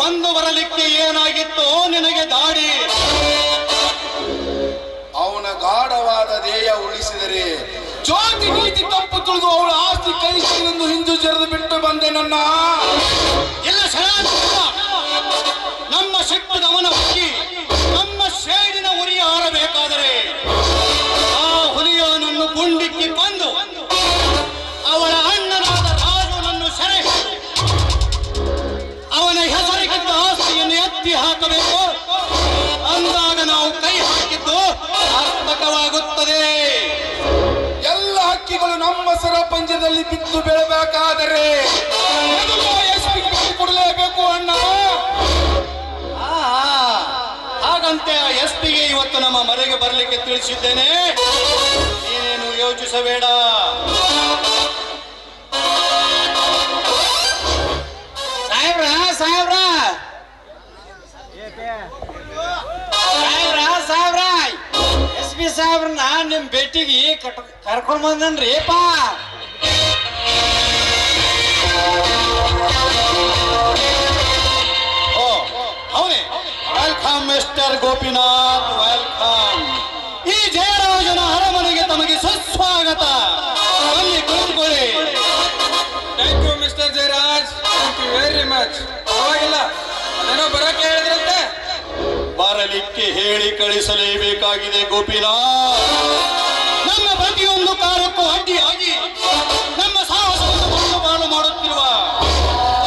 ಬಂದು ಬರಲಿಕ್ಕೆ ಏನಾಗಿತ್ತು ನಿನಗೆ ದಾಡಿ? ಅವನ ಗಾಢವಾದ ದೇಹ ಉಳಿಸಿದರೆ ಜ್ಯೋತಿ ನೀತಿ ತಪ್ಪು ತಿಳಿದು ಅವಳ ಆಸ್ತಿ ಕೈಸಿಎಂದು ಹಿಂದೂ ಜರಿದು ಬಿಟ್ಟು ಬಂದೆ ನನ್ನ. ಇಲ್ಲ ನಮ್ಮ ಸಿಟ್ಟು ಗಮನ ಹುಡುಕಿ ನಮ್ಮ ಸೇಡಿನ ಉರಿ ಆರಬೇಕಾದರೆ ಆ ಹುಲಿಯನನ್ನು ಗುಂಡಿಕ್ಕಿ ಬಂದು ಅವಳ ಅಣ್ಣನಾದ ರಾಜನನ್ನು ಸೆರೆ ಹಿಡಿದು ಅವನ ಹೆಸರಿಗಿದ್ದ ಆಸ್ತಿಯನ್ನು ಎತ್ತಿ ಹಾಕಬೇಕು. ಅಂದಾಗ ನಾವು ಕೈ ಹಾಕಿದ್ದು ಸಾರ್ಥಕವಾಗುತ್ತದೆ. ಎಲ್ಲ ಹಕ್ಕಿಗಳು ನಮ್ಮ ಸರಪಂಜದಲ್ಲಿ ಬಿದ್ದು ಬೆಳಬೇಕಾದರೆ ಕೊಡಲೇಬೇಕು ಅಣ್ಣ. ಹಾಗಂತೆ ಆ ಎಸ್ಪಿಗೆ ಇವತ್ತು ನಮ್ಮ ಮನೆಗೆ ಬರಲಿಕ್ಕೆ ತಿಳಿಸಿದ್ದೇನೆ. ನೀನೇನು ಯೋಚಿಸಬೇಡ. ಸಾಹೇಬ್ರ ಸಾಹೇಬ್ರ ಸಾಹೇಬ್ರ ಎಸ್ ಪಿ ಸಾಹೇಬ್ರನ್ನ ನಿಮ್ ಭೇಟಿಗೆ ಕರ್ಕೊಂಡ್ ಬಂದನ್ರಿಪ್ಪ. ಅವನೇ ವೆಲ್ಕಮ್ ಮಿಸ್ಟರ್ ಗೋಪಿನಾಥ್, ವೆಲ್ಕಮ್. ಈ ಜಯರಾಜನ ಅರಮನೆಗೆ ತಮಗೆ ಸುಸ್ವಾಗತ. ಬನ್ನಿ ಕುಳಿತುಕೊಳ್ಳಿ. Thank you mister Jayaraj, thank you very much. ಪರವಾಗಿಲ್ಲ, ಅದೇನೋ ಬರೋಕೆ ಹೇಳಿದ್ರಂತೆ. ಬರಲಿಕ್ಕೆ ಹೇಳಿ ಕಳಿಸಲೇಬೇಕಾಗಿದೆ ಗೋಪಿನಾಥ್. ನಮ್ಮ ಪ್ರತಿಯೊಂದು ಕಾರ್ಯಕ್ಕೂ ಅಡ್ಡಿಯಾಗಿ ನಮ್ಮ ಸಾಹಸವನ್ನು ಮುಟ್ಟುಪಾಲು ಮಾಡುತ್ತಿರುವ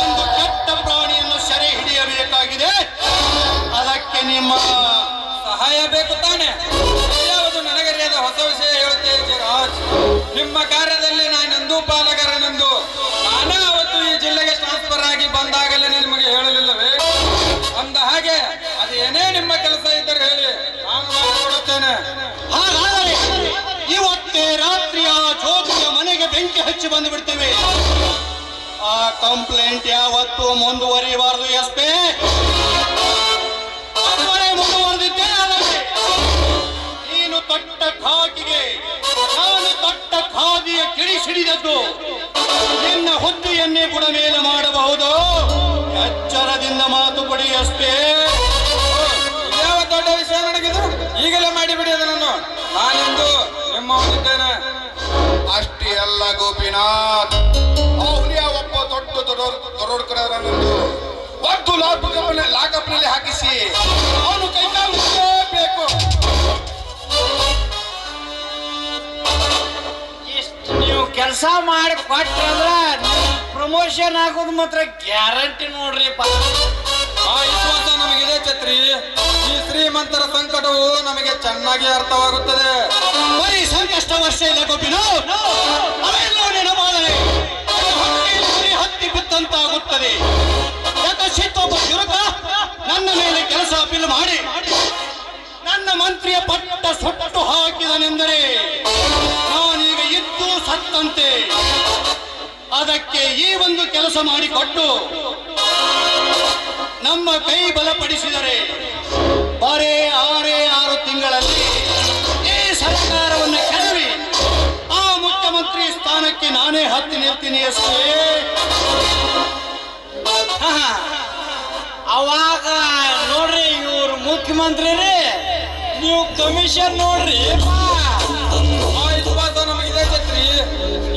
ಒಂದು ಕೆಟ್ಟ ಪ್ರಾಣಿಯನ್ನು ಸೆರೆ ಹಿಡಿಯಬೇಕಾಗಿದೆ. ಅದಕ್ಕೆ ನಿಮ್ಮ ಸಹಾಯ ಬೇಕು ತಾನೆ? ಯಾವುದು ನನಗರಿಯಾದ ಹೊಸ ವಿಷಯ ಹೇಳುತ್ತೇವೆ ಜಯರಾಜ್. ನಿಮ್ಮ ಕಾರ್ಯದಲ್ಲಿ ನಾನೆಂದೂ ಪಾಲಕರನೆಂದು ನಾನೇ ಅವತ್ತು ಈ ಜಿಲ್ಲೆಗೆ ಟ್ರಾನ್ಸ್ಫರ್ ಆಗಿ ಬಂದಾಗಲೇ ನಿಮಗೆ ಹೇಳಲಿಲ್ಲವೇ? ಅಂದ ಹಾಗೆ ಅದು ಏನೇ ನಿಮ್ಮ ಕೆಲಸ ಇದ್ದರೆ ಹೇಳಿ, ನಾನು ಮಾಡಿಕೊಡುತ್ತೇನೆ. ಹಾಗಾದರೆ ಇವತ್ತೇ ರಾತ್ರಿ ಆ ಜ್ಯೋತಿಯ ಮನೆಗೆ ಬೆಂಕಿ ಹಚ್ಚಿ ಬಂದು ಬಿಡ್ತೇವೆ. ಆ ಕಂಪ್ಲೇಂಟ್ ಯಾವತ್ತೂ ಮುಂದುವರಿಯಬಾರದು ಎಸ್ಪಿ. ಮುಂದುವರೆದಿದ್ದೇ ಆದರೆ ನೀನು ತೊಟ್ಟ ಖಾಕಿಗೆ ನಾನು ತೊಟ್ಟ ಖಾದಿಯ ಕಿಡಿ ಸಿಡಿದದ್ದು ನಿನ್ನ ಹುದ್ದೆಯನ್ನೇ ಬುಡ ಮೇಲೆ ಮಾಡಬಹುದು. ಎಚ್ಚರದಿಂದ ಮಾತು ಕೊಡಿ ಎಸ್ಪಿ. ಯಾವ ದೊಡ್ಡ ವಿಷಯ ನನಗಿದು? ಈಗಲೇ ಮಾಡಿಬಿಡಿ ಅದನ್ನು. ನಾನೆಂದು ನಿಮ್ಮವನಿದ್ದೇನೆ. ಅಷ್ಟೇ ಅಲ್ಲ ಗೋಪಿನಾಥ್, ಅವನೇ ಒಬ್ಬ ದೊಡ್ಡ ದೊಡ್ಡವರನ್ನು ಒದ್ದು ಲಾಕಪ್ನಲ್ಲಿ ಹಾಕಿಸಿ ಅವನು ಕೈಕಾಲಬೇಕು. ಇಷ್ಟು ನೀವು ಕೆಲಸ ಮಾಡಿ ಕೊಟ್ರಂದ್ರ ಪ್ರಮೋಷನ್ ಆಗೋದು ಮಾತ್ರ ಗ್ಯಾರಂಟಿ ನೋಡ್ರಿಪ್ಪ. ಆ ವಿಶ್ವಾಸ ನಮಗಿದೆ ಛತ್ರಿ. ಈ ಶ್ರೀಮಂತರ ಸಂಕಟವು ನಮಗೆ ಚೆನ್ನಾಗಿ ಅರ್ಥವಾಗುತ್ತದೆ. ಬರೀ ಸಂಕಷ್ಟ ವರ್ಷ ಇಲ್ಲ ಗೋಪಿನಾಥ್, ಅವೆಲ್ಲೋ ನೆನಪಾದರೆ ಹತ್ತಿ ಬಿತ್ತಂತಾಗುತ್ತದೆ. ಯಾಕಂತ ಯುವಕ ನನ್ನ ಮೇಲೆ ಕೆಲಸ ಅಪೀಲ್ ಮಾಡಿ ನನ್ನ ಮಂತ್ರಿಯ ಪಟ್ಟ ಸುಟ್ಟು ಹಾಕಿದನೆಂದರೆ ನಾನೀಗ ಇದ್ದು ಸತ್ತಂತೆ. ಅದಕ್ಕೆ ಈ ಒಂದು ಕೆಲಸ ಮಾಡಿಕೊಟ್ಟು ನಮ್ಮ ಕೈ ಬಲಪಡಿಸಿದರೆ ಬರೇ 6 ತಿಂಗಳಲ್ಲಿ ಈ ಸರ್ಕಾರವನ್ನು ಕೆಡವಿ ಆ ಮುಖ್ಯಮಂತ್ರಿ ಸ್ಥಾನಕ್ಕೆ ನಾನೇ ಹತ್ತಿ ನಿಲ್ತೀನಿ ಅಷ್ಟೇ. ಅವಾಗ ನೋಡ್ರಿ ಇವ್ರು ಮುಖ್ಯಮಂತ್ರಿ ರೀ, ನೀವು ಕಮಿಷನ್ ನೋಡ್ರಿ. ಆ ವಿಶ್ವಾಸ ನಮಗಿದೆ ಛತ್ರಿ.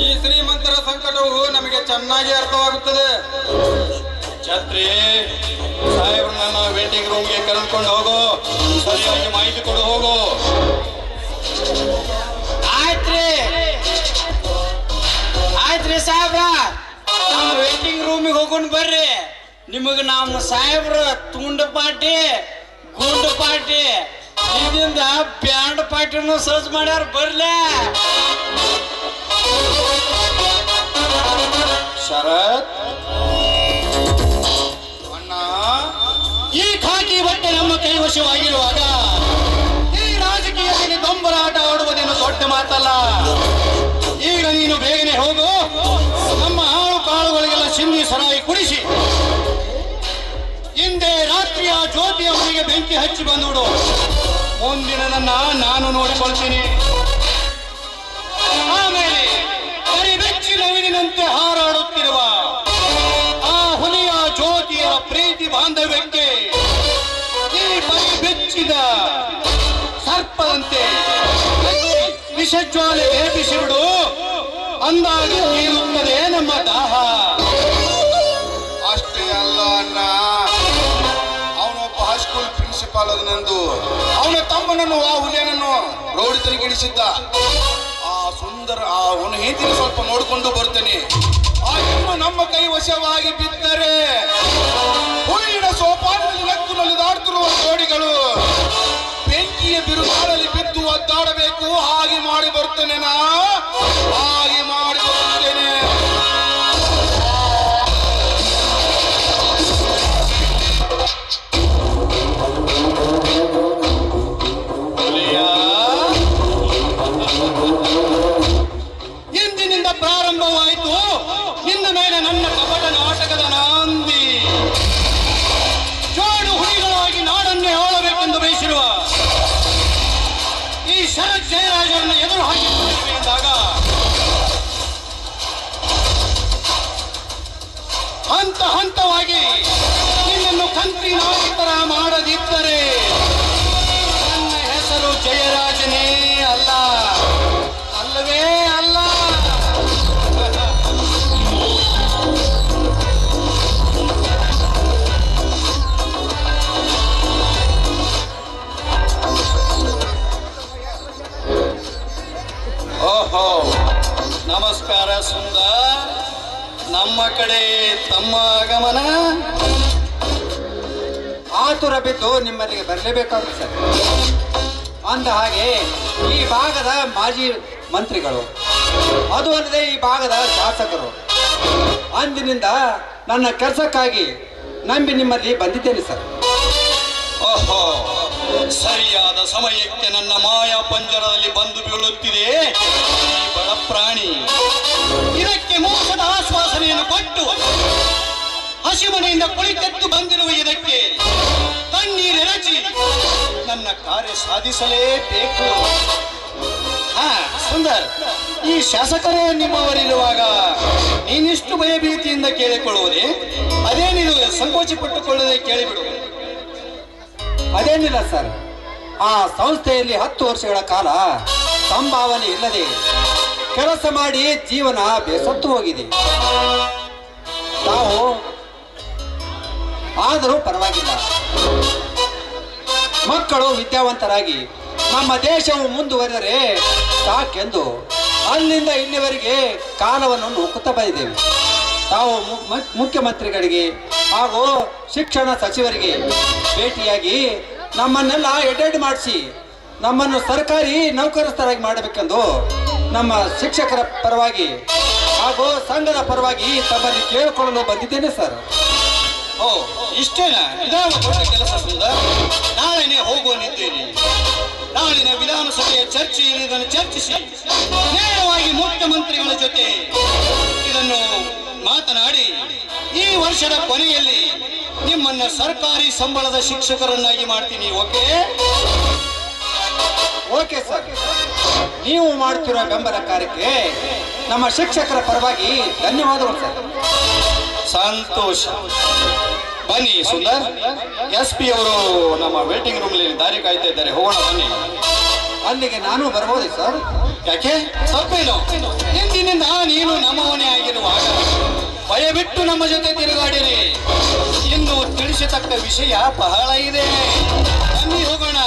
ಈ ಶ್ರೀಮಂತರ ಸಂಕಟವು ನಮಗೆ ಚೆನ್ನಾಗಿ ಅರ್ಥವಾಗುತ್ತದೆ. ಛತ್ರಿ ಸಾಹೇಬ್ರನ್ನ ವೇಟಿಂಗ್ ರೂಮ್ಗೆ ಕರೆದುಕೊಂಡು ಹೋಗು, ಸರಿಯಾಗಿ ಮಾಹಿತಿ ಕೊಡು ಹೋಗು. ಆಯ್ತ್ರಿ ಆಯ್ತ್ರಿ ಸಾಹೇಬ್ರ, ನಮ್ಮ ವೇಟಿಂಗ್ ರೂಮಿಗೆ ಹೋಗೋಣ ಬರ್ರಿ. ನಿಮಗೆ ನಮ್ಮ ಸಾಹೇಬ್ರ ತುಂಡು ಪಾರ್ಟಿ ಗುಂಡು ಪಾರ್ಟಿ ಇದರಿಂದ ಬ್ಯಾಂಡ್ ಪಾರ್ಟಿನೂ ಸರ್ಚ್ ಮಾಡ್ಯಾರ, ಬರ್ಲೇ. ಶರತ್ ಅಣ್ಣ, ಈ ಖಾಕಿ ಬಟ್ಟೆ ನಮ್ಮ ಕೈವಶವಾಗಿರುವಾಗ ಈ ರಾಜಕೀಯದಲ್ಲಿ ದೊಂಬರಾಟ ಆಡುವುದೇನು ದೊಡ್ಡ ಮಾತಲ್ಲ. ಈಗ ನೀನು ಬೇಗನೆ ಹೋಗು, ನಮ್ಮ ಆಳು ಕಾಳುಗಳಿಗೆಲ್ಲ ಸಿಂಧಿ ಸರಾಯಿ ಕುಡಿಸಿ ಹಿಂದೆ ರಾತ್ರಿಯ ಜ್ಯೋತಿಯ ಮನೆಗೆ ಬೆಂಕಿ ಹಚ್ಚಿ ಬಂದುಬಿಡು. ಮುಂದಿನದನ್ನ ನಾನು ನೋಡಿಕೊಳ್ತೀನಿ. ಆಮೇಲೆ ಕರಿಬೆಚ್ಚಿ ನವಿಲಿನಂತೆ ಹಾರಾಡುತ್ತಿರುವ ಆ ಹುಲಿಯ ಜ್ಯೋತಿಯ ಪ್ರೀತಿ ಬಾಂಧವ್ಯಕ್ಕೆ ಈ ಬೈ ಬೆಚ್ಚಿದ ಸರ್ಪದಂತೆ ವಿಷಜ್ವಾಲೆ ಲೇಪಿಸಿ ಬಿಡು, ಅಂದಾಗ ತೀರುತ್ತದೆ ನಮ್ಮ ದಾಹ. ಅಷ್ಟೇ ಅಲ್ಲ ಅಣ್ಣ, ಅವನೊಬ್ಬ ಹೈಸ್ಕೂಲ್ ಪ್ರಿನ್ಸಿಪಾಲ್ ಅದನೆಂದು ಅವನ ತಮ್ಮನನ್ನು ಆ ಹುಲಿಯನನ್ನು ರೌಡಿತನಿಗಿಡಿಸಿದ್ದ. ಅವನು ಹೆಂಡತಿನ ಸ್ವಲ್ಪ ನೋಡಿಕೊಂಡು ಬರ್ತೇನೆ. ಆ ಹೆಣ್ಣು ನಮ್ಮ ಕೈ ವಶವಾಗಿ ಬಿದ್ದರೆ ಹುಲಿನ ಸೋಪಾನದಲ್ಲಿ ನಕ್ಕು ನಲಿದಾಡ್ತಿರುವ ಜೋಡಿಗಳು ಬೆಂಕಿಯ ಬಿರುಗಾಳಲ್ಲಿ ಬಿದ್ದು ಒದ್ದಾಡಬೇಕು. ಹಾಗೆ ಮಾಡಿ ಬರ್ತೇನೆ ಹಾಗೆ ಮಾಡಿ ಬರ್ತೇನೆ. ಇಂದಿನಿಂದ ಪ್ರಾರಂಭವಾಯಿತು ನಿನ್ನ ಮೇಲೆ ನನ್ನ ಕಪಟ ನಾಟಕದ ನಾಂದಿ. ಜೋಡು ಹುಲಿಗಳಾಗಿ ನಾಡನ್ನೇ ಆಳಬೇಕೆಂದು ಬಯಸಿರುವ ಈ ಶರತ್ ಜಯರಾಜರನ್ನು ಎದುರು ಹಾಕಿಕೊಂಡಿವೆ ಎಂದಾಗ ಹಂತ ಹಂತವಾಗಿ ನಿನ್ನನ್ನು ಕಂತ್ರಿ ನಾಯಕರ ಮಾಡದಿದ್ದರೆ ನನ್ನ ಹೆಸರು ಜಯರಾಜನೇ ಅಲ್ಲ, ಅಲ್ಲವೇ ಅಲ್ಲ. ಓಹೋ, ನಮಸ್ಕಾರ ಸುಂದರ್. ನಮ್ಮ ಕಡೆ ತಮ್ಮ ಆಗಮನ. ಆತುರ ಬಿದ್ದು ನಿಮ್ಮಲ್ಲಿಗೆ ಬರಲೇಬೇಕಾಗುತ್ತೆ ಸರ್. ಅಂದ ಹಾಗೆ ಈ ಭಾಗದ ಮಾಜಿ ಮಂತ್ರಿಗಳು, ಅದು ಅಲ್ಲದೆ ಈ ಭಾಗದ ಶಾಸಕರು ಅಂದಿನಿಂದ ನನ್ನ ಕೆಲಸಕ್ಕಾಗಿ ನಂಬಿ ನಿಮ್ಮಲ್ಲಿ ಬಂದಿದ್ದೇನೆ ಸರ್. ಓಹೋ, ಸರಿಯಾದ ಸಮಯಕ್ಕೆ ನನ್ನ ಮಾಯಾ ಪಂಜರದಲ್ಲಿ ಬಂದು ಬೀಳುತ್ತಿದೆ ಈ ಬಡ ಪ್ರಾಣಿ. ಇದಕ್ಕೆ ಮೋಸದ ಆಶ್ವಾಸನೆಯನ್ನು ಕೊಟ್ಟು ಹಸಿಮನೆಯಿಂದ ಕುಳಿತೆದ್ದು ಬಂದಿರುವ ಇದಕ್ಕೆ ಕಣ್ಣೀರೆರಚಿ ನನ್ನ ಕಾರ್ಯ ಸಾಧಿಸಲೇಬೇಕು. ಹಾ ಸುಂದರ್, ಈ ಶಾಸಕರೇ ನಿಮ್ಮವರಿರುವಾಗ ನೀನಿಷ್ಟು ಭಯಭೀತಿಯಿಂದ ಕೇಳಿಕೊಳ್ಳುವುದೇ? ಅದೇ ನೀನು ಸಂಕೋಚ ಪಟ್ಟುಕೊಳ್ಳದೆ ಕೇಳಿಬಿಡು. ಅದೇನಿಲ್ಲ ಸರ್, ಆ ಸಂಸ್ಥೆಯಲ್ಲಿ 10 ವರ್ಷಗಳ ಕಾಲ ಸಂಭಾವನೆ ಇಲ್ಲದೆ ಕೆಲಸ ಮಾಡಿ ಜೀವನ ಬೇಸತ್ತು ಹೋಗಿದೆ. ತಾವು ಆದರೂ ಪರವಾಗಿಲ್ಲ, ಮಕ್ಕಳು ವಿದ್ಯಾವಂತರಾಗಿ ನಮ್ಮ ದೇಶವು ಮುಂದುವರೆದರೆ ಸಾಕೆಂದು ಅಲ್ಲಿಂದ ಇಲ್ಲಿವರೆಗೆ ಕಾಲವನ್ನು ನೂಕುತ್ತಾ ಬಂದಿದ್ದೇವೆ. ತಾವು ಮುಖ್ಯಮಂತ್ರಿಗಳಿಗೆ ಹಾಗೂ ಶಿಕ್ಷಣ ಸಚಿವರಿಗೆ ಭೇಟಿಯಾಗಿ ನಮ್ಮನ್ನೆಲ್ಲ ಎಡೆಡ್ ಮಾಡಿಸಿ ನಮ್ಮನ್ನು ಸರ್ಕಾರಿ ನೌಕರಸ್ಥರಾಗಿ ಮಾಡಬೇಕೆಂದು ನಮ್ಮ ಶಿಕ್ಷಕರ ಪರವಾಗಿ ಹಾಗೂ ಸಂಘದ ಪರವಾಗಿ ತಮ್ಮಲ್ಲಿ ಕೇಳಿಕೊಳ್ಳಲು ಬಂದಿದ್ದೇನೆ ಸರ್. ಓ, ಇಷ್ಟೇನಾ? ಇದಾವ ದೊಡ್ಡ ಕೆಲಸ ಸುಂದರ್. ನಾಳೆನೇ ಹೋಗುವನಿದ್ದೇನೆ. ನಾಳಿನ ವಿಧಾನಸಭೆಯ ಚರ್ಚೆಯಲ್ಲಿ ಇದನ್ನು ಚರ್ಚಿಸಿ ನೇರವಾಗಿ ಮುಖ್ಯಮಂತ್ರಿಗಳ ಜೊತೆ ಇದನ್ನು ಮಾತನಾಡಿ ಈ ವರ್ಷದ ಕೊನೆಯಲ್ಲಿ ನಿಮ್ಮನ್ನ ಸರ್ಕಾರಿ ಸಂಬಳದ ಶಿಕ್ಷಕರನ್ನಾಗಿ ಮಾಡ್ತೀನಿ. ಓಕೆ? ಓಕೆ ಸರ್, ನೀವು ಮಾಡ್ತಿರೋ ಬೆಂಬಲ ಕಾರ್ಯಕ್ಕೆ ನಮ್ಮ ಶಿಕ್ಷಕರ ಪರವಾಗಿ ಧನ್ಯವಾದಗಳು ಸರ್. ಸಂತೋಷ. ಬನ್ನಿ ಸುಂದರ್, SP ಅವರು ನಮ್ಮ ವೇಟಿಂಗ್ ರೂಮ್ ಅಲ್ಲಿ ದಾರಿ ಕಾಯ್ತಾ ಇದ್ದಾರೆ. ಹೋಗೋಣ ಬನ್ನಿ. ಅಲ್ಲಿಗೆ ನಾನು ಬರ್ಬೋದೇ ಸರ್? ಯಾಕೆ? ತಪ್ಪೇನು? ಎಂದಿನಿಂದ ನೀನು ನಮ್ಮವನೇ ಆಗಿರುವಾಗ ಭಯ ಬಿಟ್ಟು ನಮ್ಮ ಜೊತೆ ತಿರುಗಾಡಿರಿ. ಇನ್ನು ತಿಳಿಸತಕ್ಕ ವಿಷಯ ಬಹಳ ಇದೆ. ಬನ್ನಿ ಹೋಗೋಣ.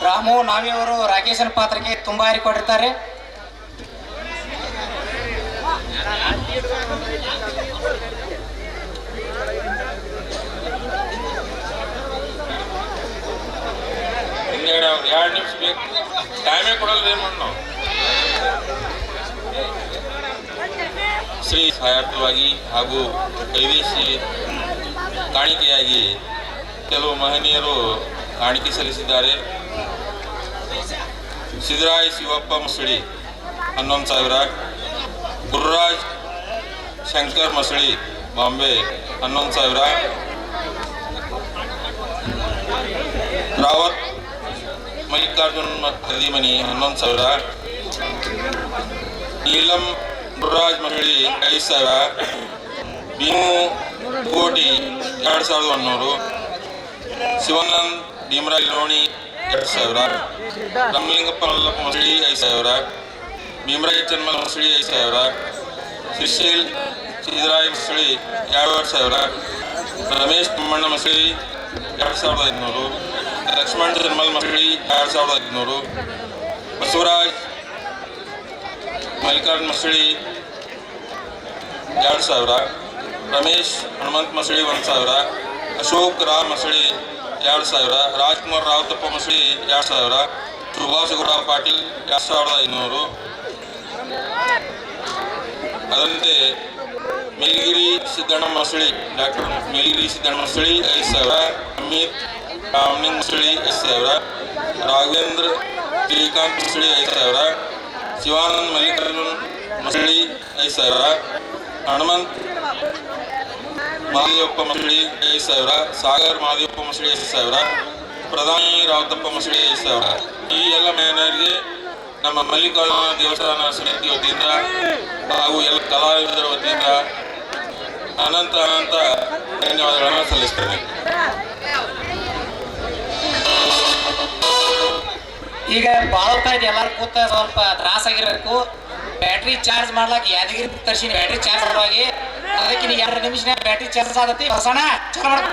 ರಾಮು ನಾವಿಯವರು ರಾಕೇಶನ ಪಾತ್ರಕ್ಕೆ ತುಂಬಾ ಹಾರಿಕೊಂಡಿರ್ತಾರೆ. ಶ್ರೀ ಸಹಾಯಾರ್ಥವಾಗಿ ಹಾಗೂ ಕೈವೇಶಿ ಕಾಣಿಕೆಯಾಗಿ ಕೆಲವು ಮಹನೀಯರು ಕಾಣಿಕೆ ಸಲ್ಲಿಸಿದ್ದಾರೆ. ಸಿದ್ದರಾಯ್ ಶಿವಪ್ಪ ಮಸಳಿ 11,000, ಗುರುರಾಜ್ ಶಂಕರ್ ಮಸಳಿ ಬಾಂಬೆ 11,000, ರಾವತ್ ಮಲ್ಲಿಕಾರ್ಜುನ್ ಹದಿಮನಿ 11,000, ನೀಲಂ ಗುರುರಾಜ್ ಮಸಳಿ 5,000, ಭೀಮು ಕೋಟಿ 2,100, ಶಿವಾನಂದ್ ಭೀಮರಾಜ್ ಲೋಣಿ 2,000, ರಾಮಲಿಂಗಪ್ಪ ಮಲ್ಲಪ್ಪ ಮಸಳಿ 5,000, ಭೀಮರಾಜ್ ಚನ್ಮಲ್ ಮಸಳಿ 5,000, ಶ್ರೀಶೈಲ್ ಸಿದ್ದರಾಯ್ ಮಸಳಿ 2,000, ರಮೇಶ್ ತಮ್ಮಣ್ಣ ಮಸಳಿ 2,500, ಲಕ್ಷ್ಮಣ್ ಚನ್ಮಲ್ ಮಸಳಿ 2,500, ಬಸವರಾಜ್ ಮಲ್ಲಿಕಾರ್ಜುನ್ ಮಸಳಿ 2,000, ರಮೇಶ್ ಹನುಮಂತ್ ಮಸಳಿ 1,000, ಅಶೋಕ್ ರಾಮ್ ಮಸಳಿ 2,000, ರಾಜ್ಕುಮಾರ್ ರಾವತಪ್ಪ ಮಸಳಿ 2,000, ಸುಭಾಷ್ ಗೌಡ ಪಾಟೀಲ್ 2,500. ಅದರಂತೆ ಮೇಲ್ಗಿರಿ ಸಿದ್ದಣ್ಣ ಮಸಳಿ ಡಾಕ್ಟರ್ ಮೇಲ್ಗಿರಿ ಸಿದ್ದಣ್ಣ ಮಸಳಿ 5,000, ಅಮಿತ್ ರಾಮಲಿಂಗ್ ಮಸಳಿ 5,000, ರಾಘವೇಂದ್ರ ಶ್ರೀಕಾಂತ್ ಮಸಳಿ 5,000, ಶಿವಾನಂದ್ ಮಲ್ಲಿಕಾರ್ಜುನ್ ಮಸಳಿ 5,000, ಹನುಮಂತ್ ಮಹದೇವಪ್ಪ ಮಸಳಿ 5,000, ಸಾಗರ್ ಮಹದೇವಪ್ಪ ಮಸಳಿ 5,000, ಪ್ರಧಾನಿ ರಾವತಪ್ಪ ಮಸಳಿ 5,000. ಈ ಎಲ್ಲ ಮಹಿಳೆಯರಿಗೆ ನಮ್ಮ ಮಲ್ಲಿಕಾರ್ಜುನ ದೇವಸ್ಥಾನ ಸಮಿತಿ ವತಿಯಿಂದ ಹಾಗೂ ಎಲ್ಲ ಕಲಾವಿದರ ವತಿಯಿಂದ ಅನಂತ ಧನ್ಯವಾದಗಳನ್ನು ಸಲ್ಲಿಸ್ತೇನೆ. ಈಗ ಭಾಳ ಹೊತ್ತಾಯ್ತು, ಎಲ್ಲರೂ ಕೂತ ಸ್ವಲ್ಪ ತ್ರಾಸಾಗಿರಬೇಕು. ಬ್ಯಾಟ್ರಿ ಚಾರ್ಜ್ ಮಾಡ್ಲಾಕ ಯಾದಗಿರಿ ತರ್ಸಿನಿ ಬ್ಯಾಟ್ರಿ ಚಾರ್ಜ್ ಮಾಡುವಾಗಿ. ಅದಕ್ಕೆ ನೀ 2 ನಿಮಿಷ ಬ್ಯಾಟ್ರಿ ಚಾರ್ಜ್ ಆಗತ್ತಿ ಹೊಸಣ ಚಾಲು ಮಾಡ.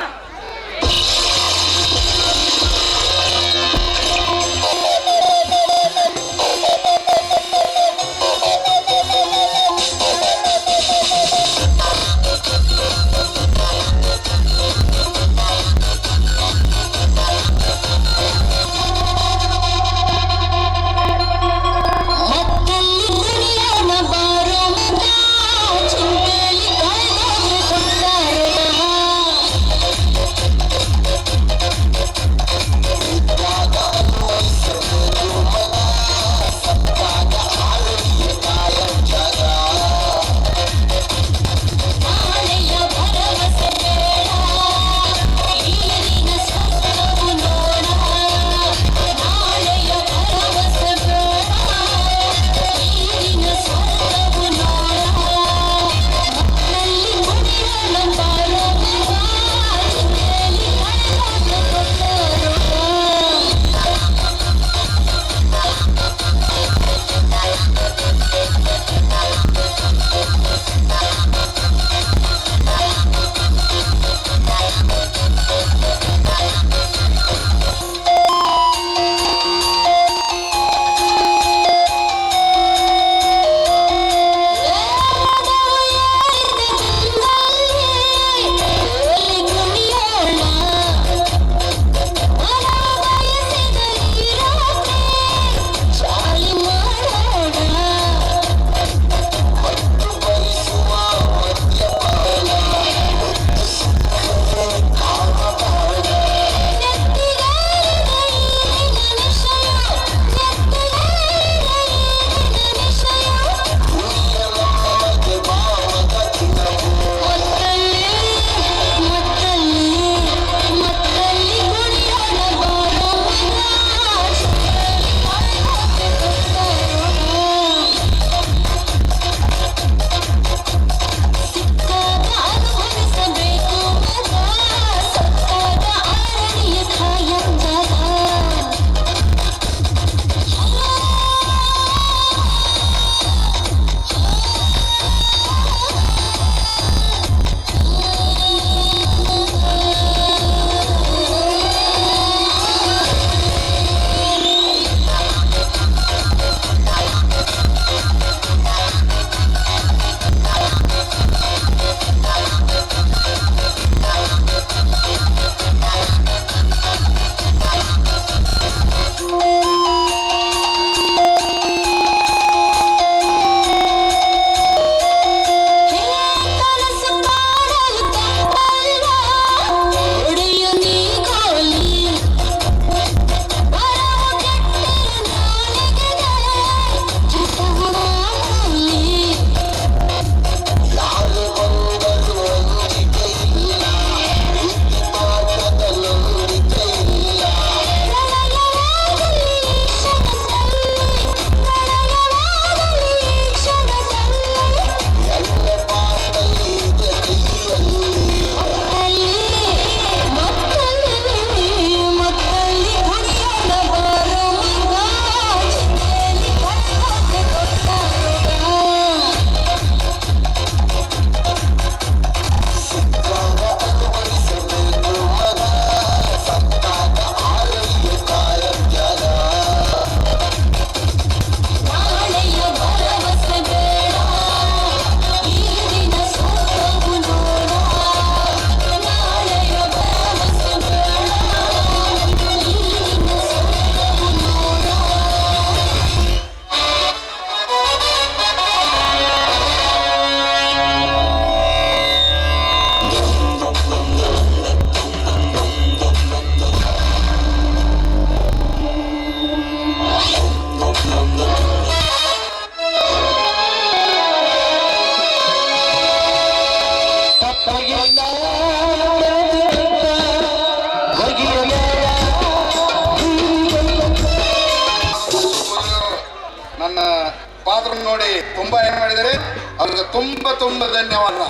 ಪಾತ್ರ ನೋಡಿ ತುಂಬಾ ಏನ್ ಮಾಡಿದ್ದಾರೆ, ಅವ್ರಿಗೆ ತುಂಬಾ ತುಂಬಾ ಧನ್ಯವಾದ.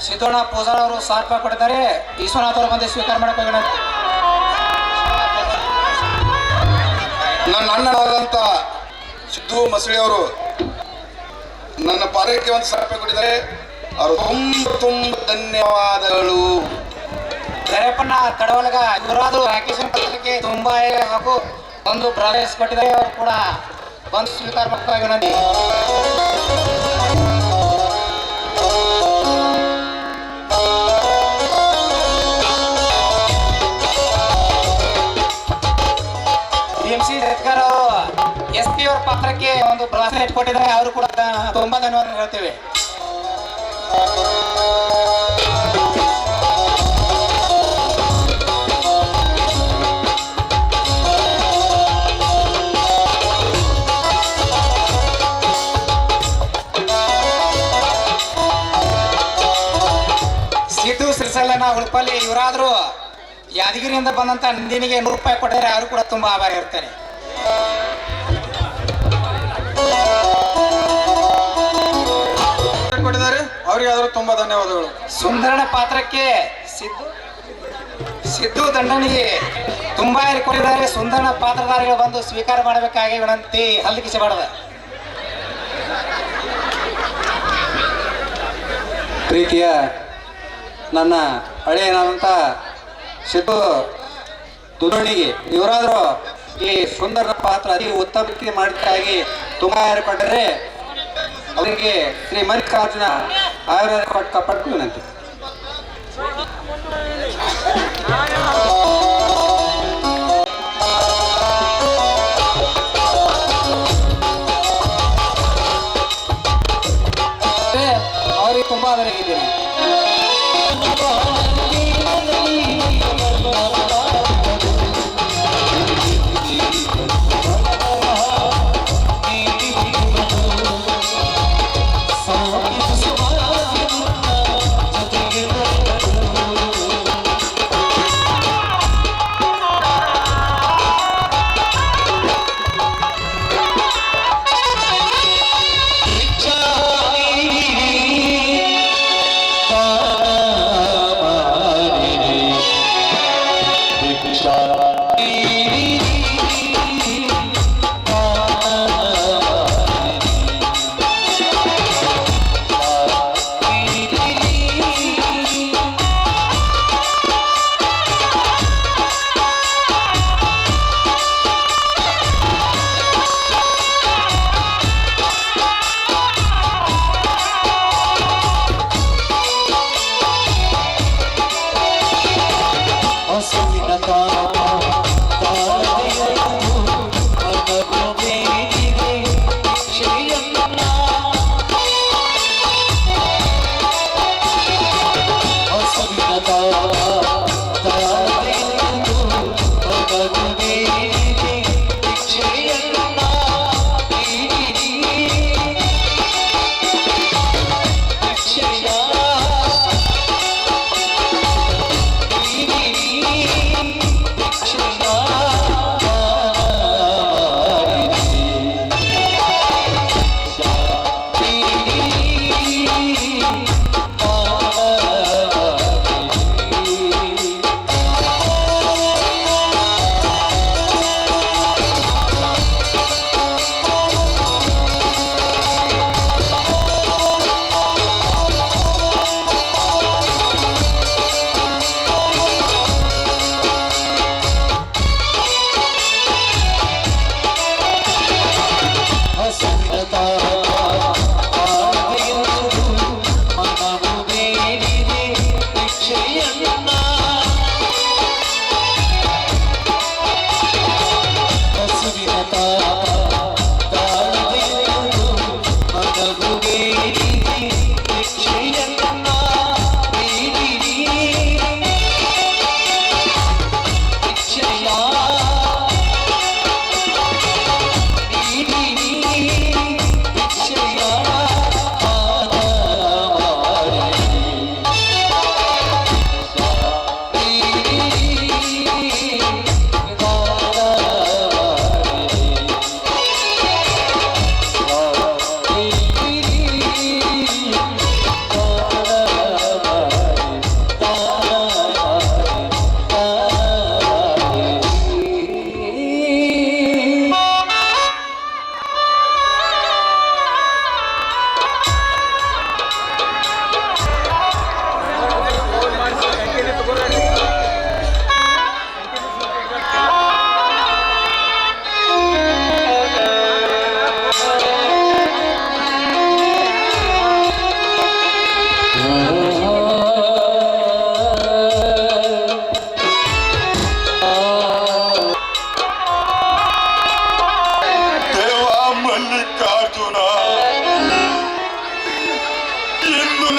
ಸಿದ್ದೋಣ ಪೂಜಾರ ಅವರು 1,000 ರೂಪಾಯಿ ಕೊಟ್ಟಿದ್ದಾರೆ. ವಿಶ್ವನಾಥ್ ಅವರು ಬಂದು ಸ್ವೀಕಾರ ಮಾಡಕ್ಕೆ ಹೋಗೋಣ. ನನ್ನ ಅಣ್ಣನಾದಂತ ಸಿದ್ದು ಮಸಳಿ ಅವರು ನನ್ನ ಪಾದಕ್ಕೆ 1,000 ರೂಪಾಯಿ ಕೊಟ್ಟಿದ್ದಾರೆ. ಅವರು ತುಂಬಾ ತುಂಬಾ ಧನ್ಯವಾದಗಳು. ದರೇಪಣ್ಣ ತಡವಲಗ ಇವರಾದ್ರು ರಾಕೇಶನ ಪತ್ರಕ್ಕೆ ತುಂಬಾ ಹಾಗೂ ಒಂದು ಪ್ರವೇಶ ಕೊಟ್ಟಿದ್ದಾರೆ. ಅವರು ಕೂಡ ಬಂದು ಸ್ವೀಕಾರ ಮಾಡಕ್ಕೆ ವಿನಂತಿ. BMC ಜತ್ಕರ್ ಅವರು SP ಅವ್ರ ಪಾತ್ರಕ್ಕೆ ಒಂದು ಬ್ರಾಸ್ಲೆಟ್ ಕೊಟ್ಟಿದ್ದಾರೆ. ಅವರು ಕೂಡ ತುಂಬಾ ಧನ್ಯವಾದ ಹೇಳ್ತೇವೆ. ಸಿದ್ದು ಸಿರ್ಸಲ್ಲನ ಉಳ್ಪಲ್ಲಿ ಇವರಾದ್ರು ಯಾದಗಿರಿಯಿಂದ ಬಂದಂತ ನಂದಿನಿಗೆ 100 ರೂಪಾಯಿ ಕೊಟ್ಟಿದ್ದಾರೆ. ಅವರು ಕೂಡ ತುಂಬಾ ಆಭಾರಿ ಇರ್ತಾರೆ. ಕೊಟ್ಟಿದ್ದಾರೆ, ಅವ್ರಿಗೆ ಆದ್ರೂ ತುಂಬಾ ಧನ್ಯವಾದಗಳು. ಸುಂದರನ ಪಾತ್ರಕ್ಕೆ ಸಿದ್ದು ದಂಡನಿಗೆ ತುಂಬಾ ಕೊಟ್ಟಿದ್ದಾರೆ. ಸುಂದರನ ಪಾತ್ರಧಾರಿಗಳು ಬಂದು ಸ್ವೀಕಾರ ಮಾಡಬೇಕಾಗಿ ವಿನಂತಿ. ಹಲ್ಲಿಕಿಸಬಾರದು. ಪ್ರೀತಿಯ ನನ್ನ ಹಳೆಯನಾದಂಥ ಸಿದ್ದು ದುದೋಣಿಗೆ ಇವರಾದರೂ ಈ ಸುಂದರನ ಪಾತ್ರ ಅತಿ ಉತ್ತಮ ರೀತಿ ಮಾಡಿದ್ದಾಗಿ ತುಂಬಾ ಕೊಟ್ಟರೆ ಅವರಿಗೆ ಶ್ರೀ ಮಲ್ಲಿಕಾರ್ಜುನ ಆಯುರ್ವೇದ ಪಟ್ಟು ವಿನಂತಿ. ಅವರಿಗೆ ತುಂಬಾ ಆದರಾಗಿದ್ದೇನೆ.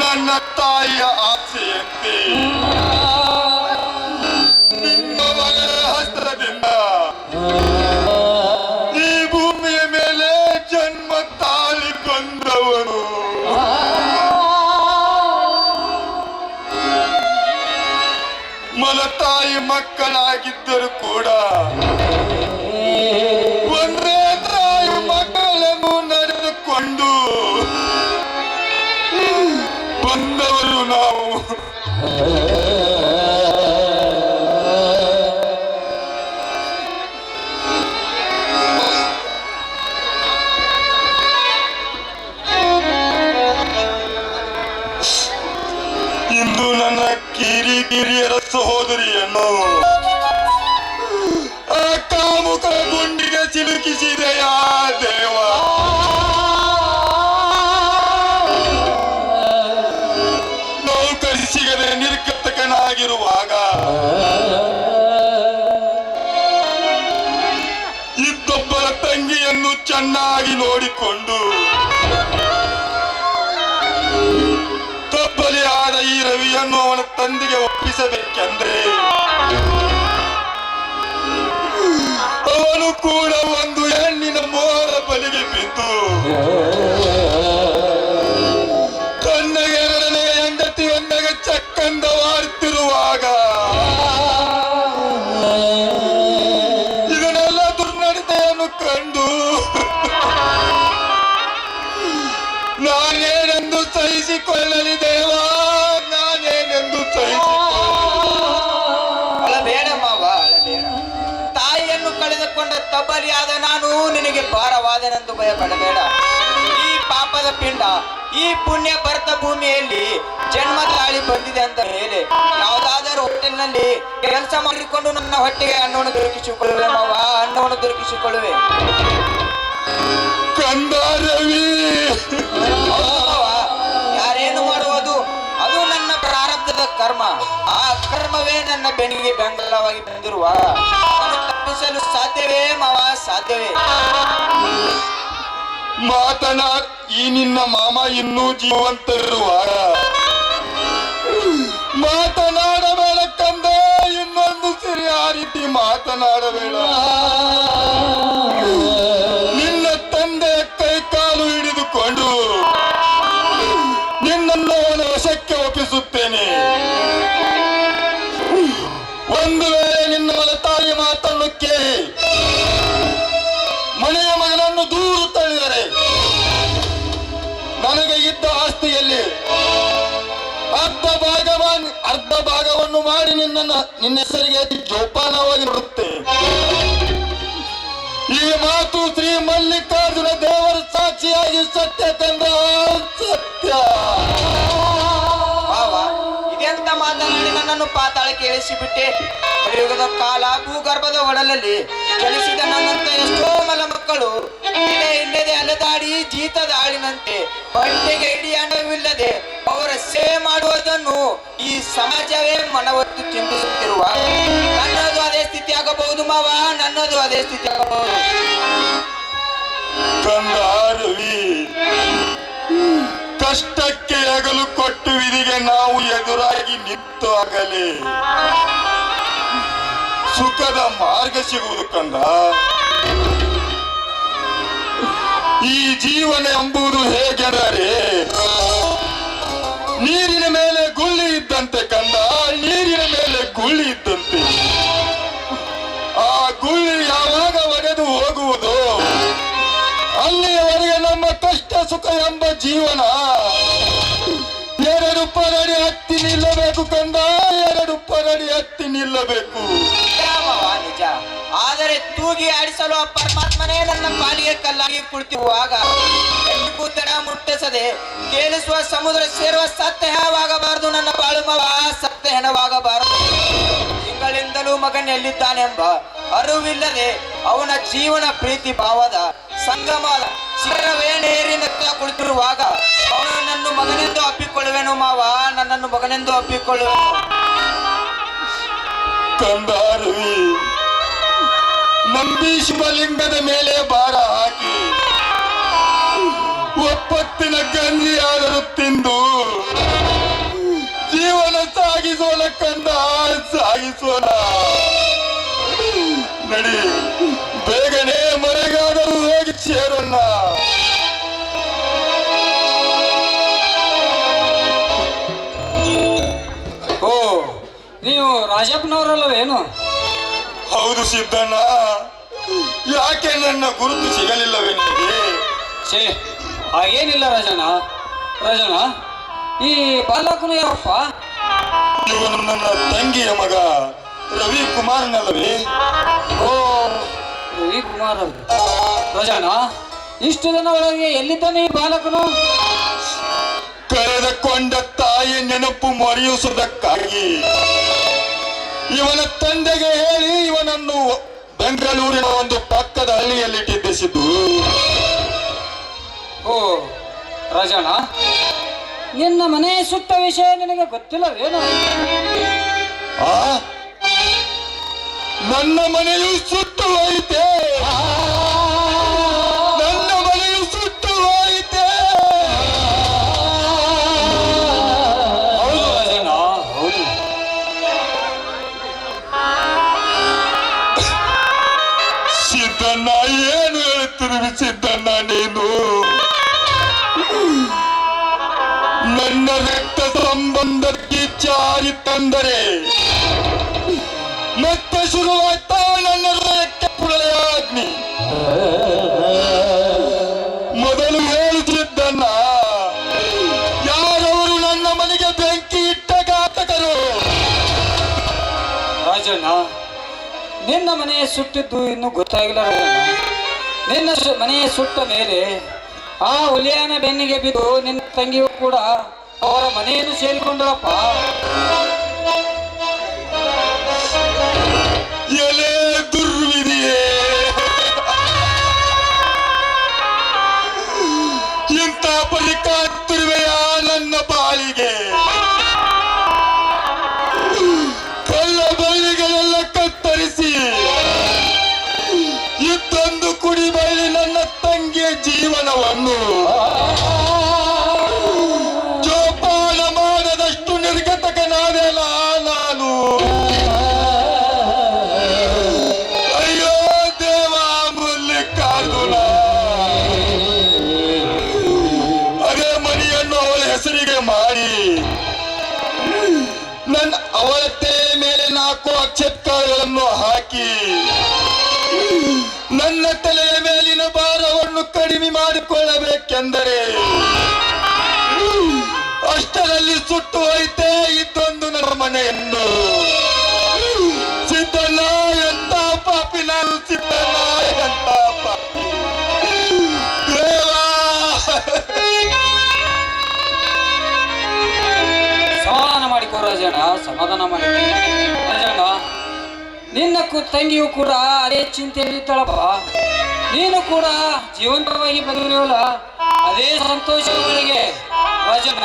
ನನ್ನ ತಾಯಿಯ ಆಸೆಯಂತೆ ನಿಮ್ಮ ಮಗನ ಹಸ್ತದಿಂದ ಈ ಭೂಮಿಯ ಮೇಲೆ ಜನ್ಮ ತಾಳಿಕೊಂಡವನು ಮಲತಾಯಿ ಮಕ್ಕಳಾಗಿದ್ದರೂ ಕೂಡ ಒಂದೇ ತಾಯಿ ಮಕ್ಕಳನ್ನು ನಡೆದುಕೊಂಡು ಬಂದವರು ನಾವು. ಇಂದು ನನ್ನ ಕಿರಿಕಿರಿಯರ ಸಹೋದರಿಯನ್ನು ಆ ಕಾಮುಕ ಗುಂಡಿಗೆ ಸಿಲುಕಿಸಿದೆಯಾ ದೇವ. ನೌಕರಿ ಸಿಗದೆ ನಿರ್ಗತಕನಾಗಿರುವಾಗ ಇದ್ದೊಬ್ಬರ ತಂಗಿಯನ್ನು ಚೆನ್ನಾಗಿ ನೋಡಿಕೊಂಡು ತಬ್ಬಲಿ ಆದ ಈ ರವಿಯನ್ನು ಅವನ ತಂದೆಗೆ ಒಪ್ಪಿಸಬೇಕೆಂದ್ರೆ ಅವನು ಕೂಡ ಒಂದು ಹೆಣ್ಣಿನ ಮೋಹದ ಬಲಿಗೆ ಬಿದ್ದು ತನ್ನಗೆ ಎರಡನೇ ಹೆಂಡತಿಯೊಂದಿಗೆ ಚಕ್ಕಂದವಾಡುತ್ತಿರುವಾಗ ಇದನ್ನೆಲ್ಲ ದುರ್ನಡತೆಯನ್ನು ಕಂಡು ನಾನೇನೆಂದು ಸಹಿಸಿಕೊಳ್ಳಲಿ ದೇವ, ನಾನೇನೆಂದು ಅಳಬೇಡ ಮಾವ, ಅಳಬೇಡ. ತಾಯಿಯನ್ನು ಕಳೆದುಕೊಂಡ ತಬ್ಬಲಿಯಾದ ನಾನು ನಿನಗೆ ಭಾರವಾದನೆಂದು ಭಯಪಡಬೇಡ. ಈ ಪಾಪದ ಪಿಂಡ ಈ ಪುಣ್ಯ ಭರತ ಭೂಮಿಯಲ್ಲಿ ಜನ್ಮ ತಾಳಿ ಬಂದಿದೆ ಅಂತ ಹೇಳಿ ಯಾವುದಾದರೂ ಹೋಟೆಲ್ನಲ್ಲಿ ಕೆಲಸ ಮಾಡಿಕೊಂಡು ನನ್ನ ಹೊಟ್ಟೆಗೆ ಅನ್ನವನ್ನು ದೊರಕಿಸಿಕೊಳ್ಳುವೆ ಮಾವ, ಅನ್ನವನ್ನು ದೊರಕಿಸಿಕೊಳ್ಳುವೆ. ಕಂದ ರವಿ, ಯಾರೇನು ಮಾಡುವುದು ಅದು ನನ್ನ ಪ್ರಾರಬ್ಧದ ಕರ್ಮ. ಆ ಕರ್ಮವೇ ನನ್ನ ಬೆನ್ನಿಗೆ ಬೆಂಬಲವಾಗಿ ಬಂದಿರುವ ತಪ್ಪಿಸಲು ಸಾಧ್ಯವೇ ಮಾವ, ಸಾಧ್ಯವೇ? ಮಾತನಾಡ್. ಈ ನಿನ್ನ ಮಾಮ ಇನ್ನೂ ಜೀವಂತವಿರುವಾಗ ಮಾತನಾಡಬೇಡ ಕಂದ, ಇನ್ನೊಂದು ಸರಿ ಆ ರೀತಿ ಮಾತನಾಡಬೇಡ. ನಿನ್ನ ತಂದೆ ಕೈ ಕಾಲು ಹಿಡಿದುಕೊಂಡು ನಿನ್ನನ್ನು ಅವನ ವಶಕ್ಕೆ ಒಪ್ಪಿಸುತ್ತೇನೆ. ಒಂದು ವೇಳೆ ನಿನ್ನ ತಾಯಿ ಮಾತನ್ನು ಕೇಳಿ ಮನೆಯ ಮಗನನ್ನು ದೂರು ತಳ್ಳಿದರೆ ನನಗೆ ಇದ್ದ ಆಸ್ತಿಯಲ್ಲಿ ಅರ್ಧ ಭಾಗವನ್ನು ಮಾಡಿ ನಿನ್ನ ಹೆಸರಿಗೆ ಜೋಪಾನವಾಗಿ ನೋಡುತ್ತೆ. ಈ ಮಾತು ಶ್ರೀ ಮಲ್ಲಿಕಾರ್ಜುನ ದೇವರ ಸಾಕ್ಷಿಯಾಗಿ ಸತ್ಯ ಕಂದ, ಸತ್ಯ. ಇದೆಂತ ಮಾತನಾಡಿ ನನ್ನನ್ನು ಪಾತಾಳಕ್ಕೆ ಇಳಿಸಿಬಿಟ್ಟೆ. ಕಲಿಯುಗದ ಕಾಲ ಭೂಗರ್ಭದ ಒಡಲಲ್ಲಿ ಚಲಿಸಿದ ನನ್ನಂತ ಎಷ್ಟೋ ಮಲ ಮಕ್ಕಳು ಇಲ್ಲದೆ ಅಲೆದಾಡಿ ಜೀತದ ಆಳಿನಂತೆ ಹೊಟ್ಟೆಗೆ ಇಡೀ ಹಣವಿಲ್ಲದೆ ಅವರ ಸೇವೆ ಮಾಡುವುದನ್ನು ಈ ಸಮಾಜವೇ ಮನವತ್ತು ಚಿಂತಿಸುತ್ತಿರುವ ನನ್ನದು ಅದೇ ಸ್ಥಿತಿ ಆಗಬಹುದು ಮಾವ, ನನ್ನದು ಅದೇ ಸ್ಥಿತಿ ಆಗಬಹುದು. ಕಂದ ರವಿ, ಕಷ್ಟಕ್ಕೆ ಹೆಗಲು ಕೊಟ್ಟು ವಿಧಿಗೆ ನಾವು ಎದುರಾಗಿ ನಿಂತು ಆಗಲೇ ಸುಖದ ಮಾರ್ಗ ಸಿಗುವುದು ಕಂದ. ಈ ಜೀವನ ಎಂಬುದು ಹೇಗೆಂದರೆ ನೀರಿನ ಮೇಲೆ ಗುಳ್ಳಿ ಇದ್ದಂತೆ ಕಂದ, ನೀರಿನ ಮೇಲೆ ಗುಳ್ಳಿ ಇದ್ದಂತೆ. ಆ ಗುಳ್ಳಿ ಯಾವಾಗ ಒಡೆದು ಹೋಗುವುದು ಅಲ್ಲಿಯವರೆಗೆ ನಮ್ಮ ಕಷ್ಟ ಸುಖ ಎಂಬ ಜೀವನ ಎರಡು ಪರಡಿ ಹತ್ತಿ ನಿಲ್ಲಬೇಕು ಕಂದ, ಎರಡು ಪರಡಿ ಹತ್ತಿ ನಿಲ್ಲಬೇಕು. ನಿಜ, ಆದರೆ ತೂಗಿ ಆಡಿಸಲು ಆ ಪರಮಾತ್ಮನೇ ನನ್ನ ಪಾಲಿಗೆ ಕಲ್ಲಾಗಿ ಕುಳಿತಿರುವಾಗ ಎಂದಿಗೂ ತಡ ಮುಟ್ಟಿಸದೆ ತೇಲಿಸುವ ಸಮುದ್ರ ಸೇರುವ ಸತ್ಯ ಹೆಣವಾಗಬಾರದು. ನನ್ನ ಬಾಳು ಮವ ಸತ್ಯ ಹೆಣವಾಗಬಾರದು. ತಿಂಗಳಿಂದಲೂ ಮಗನೆಲ್ಲಿದ್ದಾನೆಂಬ ಅರಿವಿಲ್ಲದೆ ಅವನ ಜೀವನ ಪ್ರೀತಿ ಭಾವದ ಸಂಗಮದ ಶಿಖರವೇನೇರಿನ ಕುಳಿತಿರುವಾಗ ಅವನು ನನ್ನ ಮಗನೆಂದು ಅಪ್ಪಿಕೊಳ್ಳುವೆನು ಮಾವ, ನನ್ನನ್ನು ಮಗನೆಂದು ಅಪ್ಪಿಕೊಳ್ಳುವೆನು. ಕಂದಾರವಿ, ನಂಬಿ ಶಿವಲಿಂಗದ ಮೇಲೆ ಭಾರ ಹಾಕಿ ಒಪ್ಪತ್ತಿನ ಗಂಜಿಯಾದರೂ ತಿಂದು ಜೀವನ ಸಾಗಿಸೋಣ ಕಂದ, ಸಾಗಿಸೋಣ. ನಡಿ, ಬೇಗನೆ ಮನೆಗಾದರೂ ಹೋಗಿ ಸೇರೋಣ. ಓ, ನೀವು ರಾಜಪ್ಪನವರಲ್ಲವೇನು? ಹೌದು ಸಿದ್ದಣ್ಣ, ಯಾಕೆ ನನ್ನ ಗುರುತು ಸಿಗಲಿಲ್ಲವೇ ನಿನಗೆ? ಛೇ, ಹಾಗೇನಿಲ್ಲ ರಾಜಣ್ಣ. ರಾಜಣ್ಣ, ಈ ಬಾಲಕನು ಯಾರಪ್ಪ? ಇವನು ನನ್ನ ತಂಗಿಯ ಮಗ ರವಿಕುಮಾರ್ನಲ್ಲವೇ? ಓ, ರವಿಕುಮಾರ್ ಅವರು. ರಾಜಣ್ಣ, ಇಷ್ಟು ದಿನ ಒಳಗೆ ಎಲ್ಲಿದ್ದಾನೆ ಈ ಬಾಲಕನು? ಕಳೆದುಕೊಂಡ ತಾಯಿ ನೆನಪು ಮರೆಯಿಸುವುದಕ್ಕಾಗಿ ಇವನ ತಂದೆಗೆ ಹೇಳಿ ಇವನನ್ನು ಬೆಂಗಳೂರಿನ ಒಂದು ಪಕ್ಕದ ಹಳ್ಳಿಯಲ್ಲಿಟ್ಟಿದ್ದಿಸಿದ್ದು. ಓ ರಾಜಣ್ಣ, ನಿನ್ನ ಮನೆ ಸುತ್ತ ವಿಷಯ ನಿನಗೆ ಗೊತ್ತಿಲ್ಲವೇನು? ಆ ನನ್ನ ಮನೆಯು ಸುಟ್ಟು ಹೋಯಿತೆ, ನನ್ನ ಮನೆಯು ಸುಟ್ಟು ಹೋಯಿತೆ. ಹೌದು ರಾಜಣ್ಣ, ಹೌದು. ಸಿದ್ದಣ್ಣ, ಏನು ಹೇಳ್ತಿರುವಿ ಸಿದ್ದಣ್ಣ ನೀನು? ನನ್ನ ರಕ್ತ ಸಂಬಂಧಕ್ಕೆ ಚಾರಿ ತಂದರೆ ಮತ್ತೆ ಶುರುವಾಯ್ತಾ ನನ್ನ ರಕ್ತ ಪ್ರಳಯಾಗ್ನಿ. ಮೊದಲು ಹೇಳುತ್ತಿದ್ದಣ್ಣ, ಯಾರವರು ನನ್ನ ಮನೆಗೆ ಬೆಂಕಿ ಇಟ್ಟ ಘಾತಕರು? ರಾಜಣ್ಣ, ನಿನ್ನ ಮನೆ ಸುಟ್ಟಿದ್ದು ಇನ್ನೂ ಗೊತ್ತಾಗಿಲ್ಲ ರಾಜಣ್ಣ. ನಿನ್ನ ಮನೆ ಸುಟ್ಟ ಮೇಲೆ ಆ ಹುಲಿಯನ ಬೆನ್ನಿಗೆ ಬಿದ್ದು ನಿನ್ನ ತಂಗಿಯು ಕೂಡ ಅವರ ಮನೆಯನ್ನು ಸೇರಿಕೊಂಡಳಪ್ಪ. ಎಲೆ ದುರ್ವಿಧಿಯೇ, ಇಂಥ ಪರಿಕಾತಿರುವೆಯ ನನ್ನ ಬಾಳಿಗೆ? ಕಳ್ಳ ಬಳ್ಳಿಗಳೆಲ್ಲ ಕತ್ತರಿಸಿ ಇದ್ದೊಂದು ಕುಡಿ ಬಳ್ಳಿ ನನ್ನ ತಂಗಿಯ ಜೀವನವನ್ನು ಜೋಪಾನ ಮಾಡದಷ್ಟು ನಿರ್ಗತಕನಾದೆಲ್ಲ ನಾನು. ಅಯ್ಯೋ ದೇವ ಮಲ್ಲಿಕಾರ್ಜುನ, ಅದೇ ಮನೆಯನ್ನು ಅವಳ ಹೆಸರಿಗೆ ಮಾಡಿ ಅವಳ ತಲೆ ಮೇಲೆ 4 ಅಕ್ಷತ್ಕಾರಗಳನ್ನು ಹಾಕಿ ನನ್ನ ತಲೆಯ ಮೇಲಿನ ಭಾರವನ್ನು ಕಡಿಮೆ ಮಾಡಿಕೊಳ್ಳಬೇಕೆಂದರೆ ಅಷ್ಟರಲ್ಲಿ ಸುಟ್ಟು ಹೋಯ್ತೆ ಇದ್ದೊಂದು ನನ್ನ ಮನೆಯನ್ನು. ಸಿದ್ದಣ್ಣ, ಎಂತ ಪಾಪಿ ನಾನು, ಸಿದ್ದಣ್ಣ ಎಂತ ಪಾಪಿ. ದೇವಾ, ಸಮಾಧಾನ ಮಾಡಿಕೋ ರಾಜಣ್ಣ, ಸಮಾಧಾನ ಮಾಡಿಕೋ ರಾಜಣ್ಣ. ನಿನ್ನ ತಂಗಿಯು ಕೂಡ ಅದೇ ಚಿಂತೆಯಲ್ಲಿದ್ದಾಳಪ್ಪ. ನೀನು ಕೂಡ ಜೀವಂತವಾಗಿ ಬದುಕಿರೋಲ್ಲ, ಅದೇ ಸಂತೋಷಗಳಿಗೆ. ರಾಜಣ್ಣ,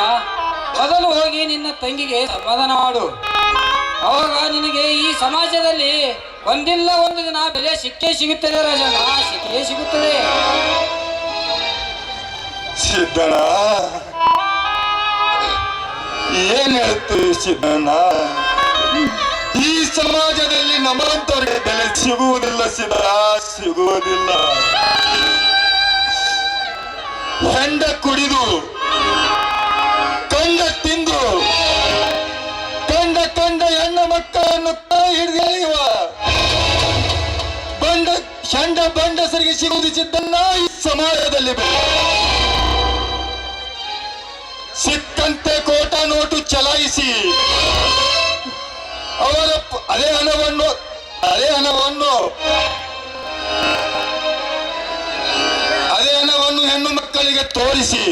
ಮೊದಲು ಹೋಗಿ ನಿನ್ನ ತಂಗಿಗೆ ಸಮಾಧಾನ ಮಾಡು. ಅವಾಗ ನಿನಗೆ ಈ ಸಮಾಜದಲ್ಲಿ ಒಂದಿಲ್ಲ ಒಂದು ದಿನ ಬೆಲೆ ಸಿಕ್ಕೇ ಸಿಗುತ್ತದೆ ರಾಜಣ್ಣ, ಸಿಕ್ಕೇ ಸಿಗುತ್ತದೆ. ಸಿದ್ದಣ್ಣ, ಏನ್ ಹೇಳ್ತೀವಿ ಸಿದ್ದಣ್ಣ? ಈ ಸಮಾಜದಲ್ಲಿ ನಮ್ಮಂತವ್ರಿಗೆ ಬೆಲೆ ಸಿಗುವುದಿಲ್ಲ ಸಿದ್ದ, ಸಿಗುವುದಿಲ್ಲ. ಹೆಂಡ ಕುಡಿದು, ಕಂಡ ತಿಂದು, ಕಂಡ ಹೆಣ್ಣ ಮಕ್ಕಳನ್ನು ಹಿಡಿದೆಳೆಯುವ ಬಂಡಸರಿಗೆ ಸಿಗುವುದು ಸಿದ್ದಣ್ಣ ಈ ಸಮಾಜದಲ್ಲಿ ಬೆಲೆ. ಸಿಕ್ಕಂತೆ ಕೋಟ ನೋಟು ಚಲಾಯಿಸಿ ಅವರ ಅದೇ ಹಣವನ್ನು ಹೆಣ್ಣು ಮಕ್ಕಳಿಗೆ ತೋರಿಸಿ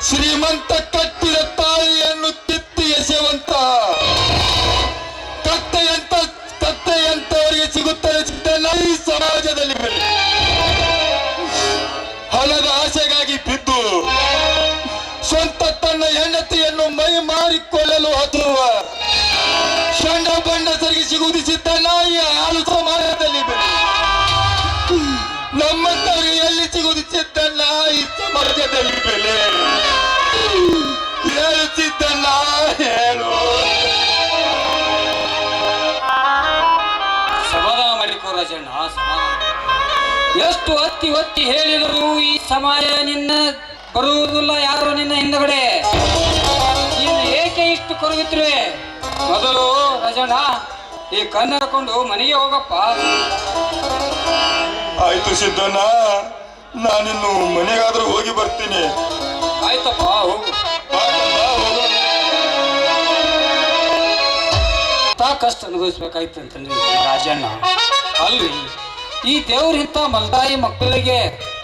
ಶ್ರೀಮಂತ ಕಟ್ಟಿದ ತಾಯಿಯನ್ನು ಕಿತ್ತಿ ಎಸೆಯುವಂತ ಕತ್ತೆಯಂತವರಿಗೆ ಸಿಗುತ್ತದೆ ಸಿದ್ದಣ್ಣ ಈ ಸಮಾಜದಲ್ಲಿ. ಹಣದ ಆಸೆಗಾಗಿ ಬಿದ್ದು ಸ್ವಂತ ತನ್ನ ಹೆಂಡತಿಯನ್ನು ಮೈ ಮಾರಿಕೊಳ್ಳಲು ಹತ್ತುವ ಬಂಡಸರಿಗೆ ಸಿಗುವುದು ಸಿದ್ದಣ್ಣ ಈ ಹಾಲು ಸಮಾಜದಲ್ಲಿ. ನಮ್ಮಂತವರಿಗೆ ಎಲ್ಲಿ ಸಿಗುವುದು ಸಿದ್ದಣ್ಣ ಈ ಸಮಾಜದಲ್ಲಿ ಬೆಲೆ ಹೇಳುತ್ತಿದ್ದಲ್ಲ ಹೇಳು. ಸಮಾಧಾನ ಮಾಡಿಕೋ ರಾಜಣ್ಣ, ಸಮಾಧಾನ. ಎಷ್ಟು ಒತ್ತಿ ಒತ್ತಿ ಹೇಳಿದರೂ ಈ ಸಮಾಜ ನಿನ್ನ ಬರುವುದಿಲ್ಲ, ಯಾರು ನಿನ್ನ ಹಿಂದಗಡೆ. ನೀನು ಏಕೆ ಇಷ್ಟು ಕೊರಗುತ್ತಿರುವೆ? ಮೊದಲು ರಾಜಣ್ಣ ಈ ಕಣ್ಣು ಹಾಕೊಂಡು ಮನೆಗೆ ಹೋಗಪ್ಪ. ಆಯ್ತು ಸಿದ್ದಣ್ಣ, ನಾನಿನ್ನು ಮನೆಗಾದ್ರೂ ಹೋಗಿ ಬರ್ತೀನಿ. ಆಯ್ತಪ್ಪ, ಹೋಗು. ಕಷ್ಟ ಅನುಭವಿಸ್ಬೇಕಾಯ್ತು ಅಂತಂದ್ರಿ ರಾಜಣ್ಣ. ಅಲ್ರಿ, ಈ ದೇವ್ರಿಂತ ಮಲ್ದಾಯಿ ಮಕ್ಕಳಿಗೆ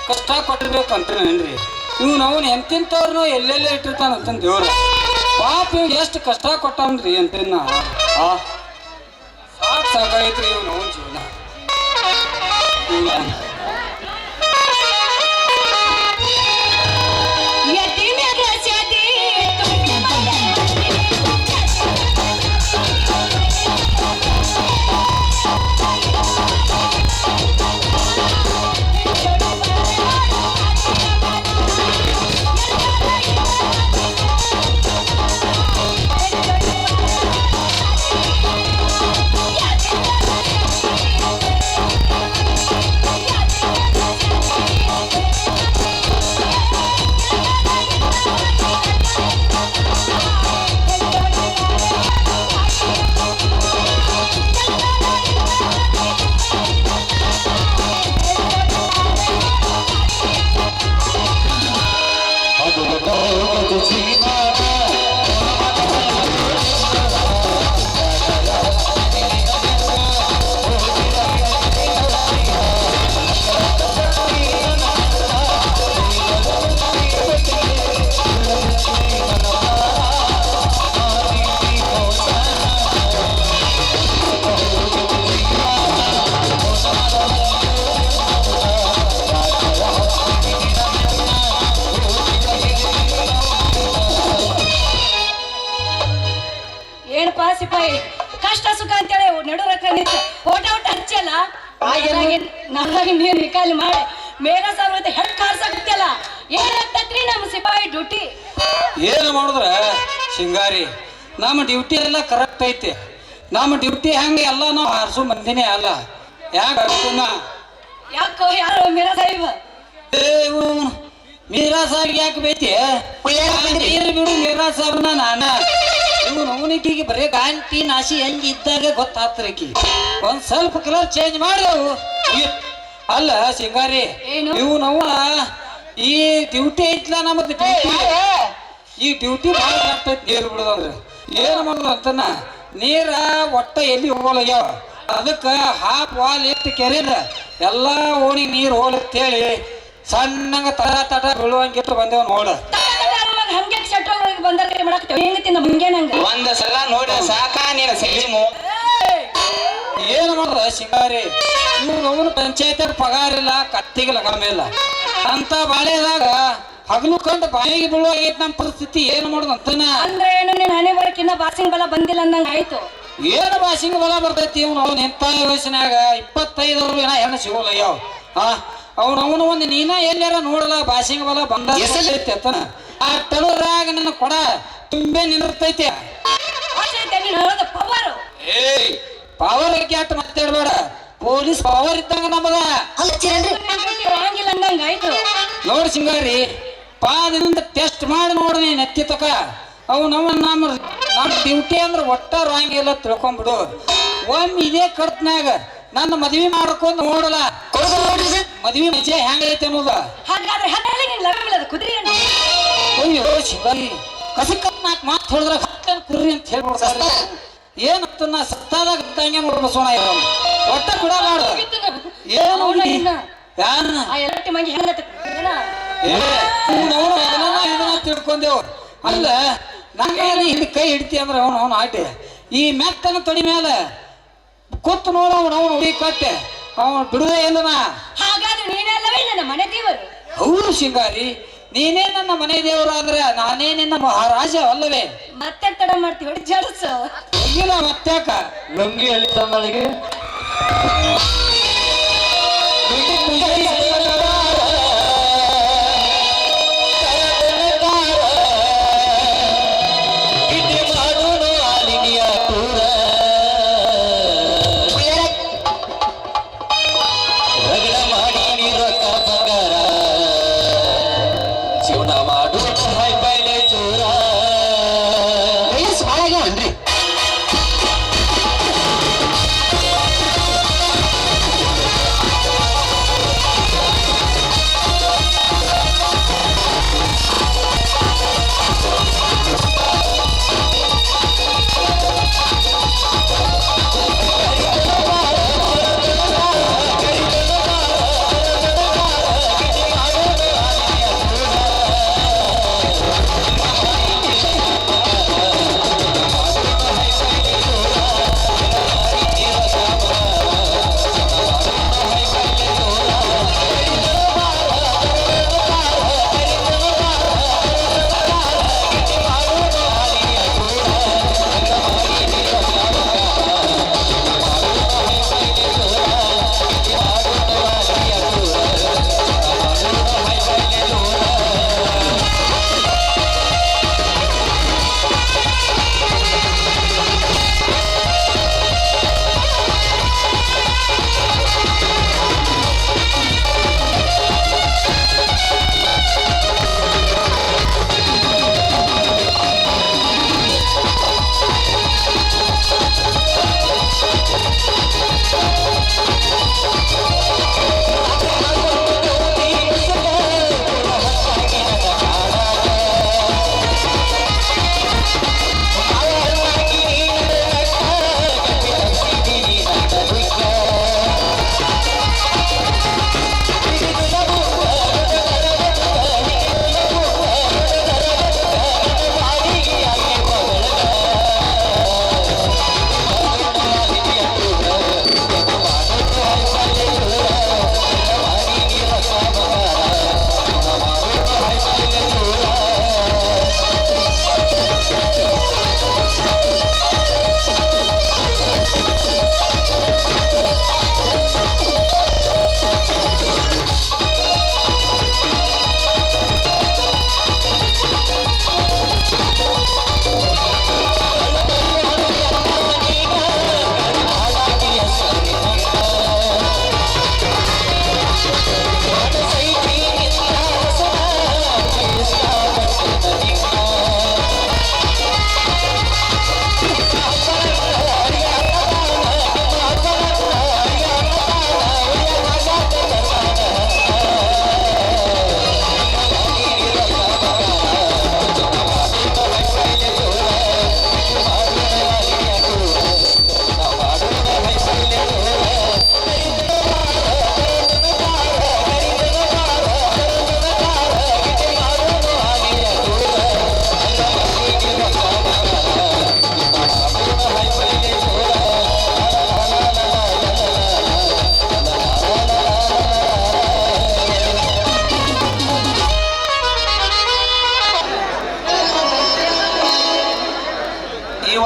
ಕಷ್ಟ ಕೊಟ್ಟಿರ್ಬೇಕಂತೇನ್ರಿ. ಇವ್ ನಾವು ಎಂತಿಂತವ್ರನ್ನ ಎಲ್ಲೆಲ್ಲೇ ಇಟ್ಟಿರ್ತಾನಂತ ದೇವ್ರ. ಪಾಪ ಇವ್ ಎಷ್ಟು ಕಷ್ಟ ಕೊಟ್ಟನ್ರಿ ಅಂತೇನ ಸಾಕಾಗೈತ್ರಿ ಇವ್ ನಾವು ಜೀವನ. ಸಿಪಾಯಿ ಕಷ್ಟ ಸುಖ ಅಂತೇಳಿ ನಡುರಕ್ಕ ನಿಂತು ಓಟ ಹಚ್ಚಲ್ಲ ನಾವಾಗಿ ನೀರು ನಿಕಾಲಿ ಮಾಡಿ ಮೇಘ ಸಾರ್ವತೆ ಹೆಡ್ ಕಾರ್ಸಕ್ತಿಯಲ್ಲ ಏನಾಗ್ತತ್ರಿ ನಮ್ಮ ಸಿಪಾಯಿ ಡ್ಯೂಟಿ. ಏನು ಮಾಡಿದ್ರೆ ಸಿಂಗಾರಿ, ನಮ್ಮ ಡ್ಯೂಟಿ ಎಲ್ಲ ಕರೆಕ್ಟ್ ಐತಿ. ನಮ್ಮ ಡ್ಯೂಟಿ ಹಂಗೆ ಎಲ್ಲ ನಾವು ಹಾರಿಸೋ ಮಂದಿನೇ ಅಲ್ಲ. ಯಾಕೋ ಯಾರು ಮೀರಾ ಸಾಹಿಬ್? ಮೀರಾ ಸಾಹಿಬ್ ಯಾಕೆ ಬೈತಿ? ಬಿಡು ಮೀರಾ ಸಾಹೇಬ್ನ ನಾನ. ಇವು ನವನಿಕಿಗೆ ಬರೀ ಗಾಂಟಿ ನಾಶಿ ಹೆಂಗಿದ್ದಾಗ ಗೊತ್ತಾತ್ರಿಕಿ. ಒಂದ್ ಸ್ವಲ್ಪ ಕಲರ್ ಚೇಂಜ್ ಮಾಡಿದವು. ಅಲ್ಲ ಸಿಂಗಾರಿ, ಇವು ನಾವು ಈ ಡ್ಯೂಟಿ ಐತ್ಲ ನಮ್ಮದು ಡ್ಯೂಟಿ. ಈ ಡ್ಯೂಟಿ ಭಾಳ ಆಗ್ತೈತಿ. ನೀರು ಬಿಡೋದಂದ್ರೆ ಏನು ಮಾಡೋದು ಅಂತನ ನೀರ ಒಟ್ಟ ಎಲ್ಲಿ ಹೋಗಲ್ಲಾಗ್ಯಾವ. ಅದಕ್ಕೆ ಹಾಫ್ ವಾಲ್ ಎತ್ತು ಕೆರೆದ ಎಲ್ಲ ಓಣಿಗೆ ನೀರು ಹೋಲತ್ತೇಳಿ ಸಣ್ಣಂಗ ತಟ ಬೀಳುವಂಗಿಟ್ಟು ಬಂದೇವ್ ನೋಡ. ಹಂಗೆ ಶೆಟ್ಟೊಳಗೆ ಬಂದರೆ ಮಾಡಾಕ್ತೇವೆ ಹೆಂಗ ತಿಂದ ಮುಂಗೆ ನಂಗೆ ಒಂದ ಸಲ ನೋಡಿ ಸಾಕ ನೀನ ಸಿಲಿಮು. ಏನು ಮಾಡ್ದ ಸಿಂಗಾರಿ, ಇವ್ರು ಅವನು ಪಂಚಾಯತ್ ಪಗಾರ ಇಲ್ಲ, ಕತ್ತಿಗೆ ಲಗಾಮ ಇಲ್ಲ ಅಂತ ಬಾಳೆದಾಗ ಹಗಲು ಕಂಡು ಬಾಯಿಗೆ ಬೀಳುವಾಗೈತಿ ನಮ್ಮ ಪರಿಸ್ಥಿತಿ. ಏನು ಮಾಡೋದು ಅಂತನ ಅಂದ್ರೆ ಏನು ನೀನ್ ಹಣೆ ಬರಕಿನ್ನ ಬಾಸಿಂಗ್ ಬಲ ಬಂದಿಲ್ಲ ಅಂದಂಗ ಆಯ್ತು. ಏನು ಬಾಸಿಂಗ್ ಬಲ ಬರ್ತೈತಿ? ಇವ್ನು ಅವ್ನು ಎಂತ ವಯಸ್ಸಿನಾಗ 25 ವರ್ಷ ಏನ ಹೆಣ್ಣು ಸಿಗೋಲ್ಲ ಯಾವ ಅವನು ಒಂದು ನೀನ ಎಲ್ಲಾರ ನೋಡಲ್ಲ ಬಾಸಿಂಗ್ ಬಲ ಬಂದ ಅತ್ತನ ಆ ತಳರಾಗ ನನ್ನ ಕೊಡ ತುಂಬೆ ನಿಂದಿರ್ತೈತಿ. ಏಯ್ ಪವರ್ ಕ್ಯಾಟ್ ಮಾತಾಡ್ಬೇಡ, ಪೊಲೀಸ್ ಪವರ್ ಇದ್ದಂಗ ನಮ್ಮದ ಆಯ್ತು. ನೋಡ್ ಸಿಂಗಾರಿ, ಪಾದಿಂದ ಟೆಸ್ಟ್ ಮಾಡಿ ನೋಡ್ರಿ ನೆತ್ತಿ ತಕ. ಅವು ನಮ್ಮ ಡ್ಯೂಟಿ ಅಂದ್ರೆ ಒಟ್ಟ ರಾಂಗ್ ಇಲ್ಲ ತಿಳ್ಕೊಂಡ್ಬಿಡು. ಒಮ್ಮೆ ಇದೇ ಕಡ್ತನಾಗ ನನ್ನ ಮದ್ವಿ ಮಾಡ್ಕೊಂಡು ನೋಡಲ್ಲ ಮದ್ವಿ ಮಜೆ ಹೆಂಗೈತೆ ಅನ್ನೋದ. ಅಯ್ಯೋ ಶಿಕಾರಿ ಕಸಕ್ಕ ನಾಲ್ಕು ಮಾತು ಹೇಳಿದ್ರೆ ಹತ್ತನ ಕುರ್ರಿ ಅಂತ ಹೇಳ್ಬಿಡ್ತಾರೆ. ಏನಂತ ನಾ ಸತ್ತಾದಾಗ ಇದ್ದಂಗೆ ನೋಡ್ ಬಸವಣ ಒಟ್ಟ ಬಿಡಬಾರ್ದು. ಏನು ತಿಳ್ಕೊಂಡೇವು. ಅಲ್ಲ ನಂಗೇನು ಹಿಂದೆ ಕೈ ಹಿಡ್ತಿ ಅಂದ್ರೆ ಅವನು ಆಟೆ ಈ ಮೆತ್ತನ ತೊಡಿ ಮೇಲೆ ಕೂತು ನೋಡ ಅವನು ಹುಡಿ ಕಟ್ಟೆ ಅವನು ಬಿಡುದೇ ಇಲ್ಲ. ಹಾಗಾದ್ರೆ ನೀನೆಲ್ಲವೇ ನನ್ನ ಮನೆ ದೇವರು. ಹೌದು ಸಿಂಗಾರಿ, ನೀನೇ ನನ್ನ ಮನೆ ದೇವರು ಆದ್ರೆ ನಾನೇ ನಿನ್ನ ಮಹಾರಾಜ ಅಲ್ಲವೇ? ಮತ್ತೆ ತಡ ಮಾಡ್ತೀವಿ ಹೊಡಿ ಜಡ್ಸು ಇಲ್ಲ ಮತ್ತ್ಯಾಕ ಲುಂಗಿ ಎಲ್ಲಿ ತಂದಳಿಗೆ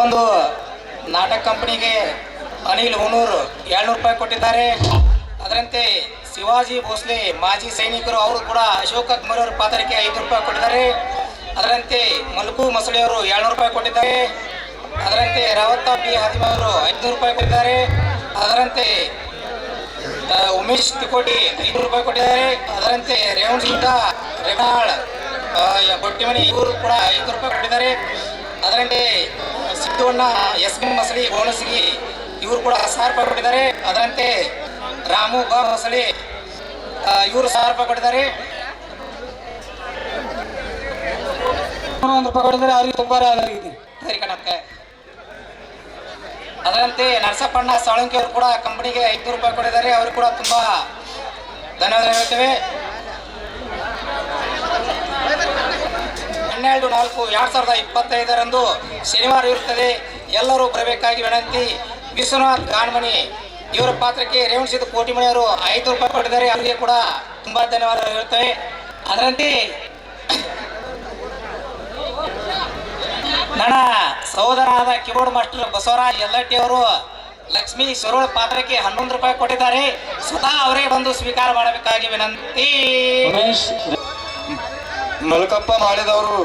ಒಂದು ನಾಟಕ ಕಂಪನಿಗೆ ಅನಿಲ್ ಹುನೂರು 200 ರೂಪಾಯಿ ಕೊಟ್ಟಿದ್ದಾರೆ. ಅದರಂತೆ ಶಿವಾಜಿ ಭೋಸ್ಲೆ ಮಾಜಿ ಸೈನಿಕರು ಅವರು ಕೂಡ ಅಶೋಕ್ ಅಕ್ಬರ್ ಅವರ ಪಾತ್ರಕ್ಕೆ 5 ರೂಪಾಯಿ ಕೊಟ್ಟಿದ್ದಾರೆ. ಅದರಂತೆ ಮಲ್ಕು ಮಸಳಿಯವರು 200 ರೂಪಾಯಿ ಕೊಟ್ಟಿದ್ದಾರೆ. ಅದರಂತೆ ರಾವತ್ತ ಬಿ ಹಾದಿಮ ಅವರು 500 ರೂಪಾಯಿ ಕೊಟ್ಟಿದ್ದಾರೆ. ಅದರಂತೆ ಉಮೇಶ್ ತಿಕೋಟಿ 500 ರೂಪಾಯಿ ಕೊಟ್ಟಿದ್ದಾರೆ. ಅದರಂತೆ ರೇವಣಸಿಂಗ ರೇಗಾಳ್ ಬೊಟ್ಟಿಮಣಿ ಇವರು ಕೂಡ 500 ರೂಪಾಯಿ ಕೊಟ್ಟಿದ್ದಾರೆ. ಅದರಂತೆ ಸಿದ್ದಣ್ಣ ಎಸ್ ಬಿ ಮಸಳಿ ಗೋಣಸಿಗಿ ಇವರು ಕೂಡ 1000 ರೂಪಾಯಿ ಕೊಟ್ಟಿದ್ದಾರೆ. ಅದರಂತೆ ರಾಮು ಬಾ ಮಸಳಿ ಇವರು 1000 ರೂಪಾಯಿ ಕೊಟ್ಟಿದ್ದಾರೆ. 1 ರೂಪಾಯಿ ಕೊಟ್ಟಿದ್ದಾರೆ. ಅವ್ರಿಗೆ ತುಂಬಾ ಆಗಿದೆ. ಸರಿ ಕಣಕ್ಕೆ. ಅದರಂತೆ ನರಸಪ್ಪಣ್ಣ ಸಾಳುಂಕಿ ಅವರು ಕೂಡ ಕಂಪನಿಗೆ 500 ರೂಪಾಯಿ ಕೊಟ್ಟಿದ್ದಾರೆ. ಅವರು ಕೂಡ ತುಂಬಾ ಧನ್ಯವಾದ ಹೇಳ್ತೇವೆ. 12/4/2025 ಶನಿವಾರ ಇರುತ್ತದೆ. ಎಲ್ಲರೂ ಬರಬೇಕಾಗಿ ವಿನಂತಿ. ವಿಶ್ವನಾಥ್ ಗಾಣಮಣಿ ಇವರ ಪಾತ್ರಕ್ಕೆ ರೇವಣಸಿದ್ದ ಕೋಟಿಮಣಿಯವರು 500 ರೂಪಾಯಿ ಕೊಟ್ಟಿದ್ದಾರೆ. ಅವರಿಗೆ ಕೂಡ ತುಂಬಾ ಧನ್ಯವಾದ ಹೇಳ್ತೇವೆ. ಅದರಂತೆ ನನ್ನ ಸಹೋದರನಾದ ಕೀಬೋರ್ಡ್ ಮಾಸ್ಟರ್ ಬಸವರಾಜ್ ಯಲ್ಲಟ್ಟಿ ಅವರು ಲಕ್ಷ್ಮೀ ಸರೋಳ ಪಾತ್ರಕ್ಕೆ 11 ರೂಪಾಯಿ ಕೊಟ್ಟಿದ್ದಾರೆ. ಸ್ವತಃ ಅವರೇ ಬಂದು ಸ್ವೀಕಾರ ಮಾಡಬೇಕಾಗಿ ವಿನಂತಿ. ಮಲ್ಕಪ್ಪ ಮಾಡಿದವರು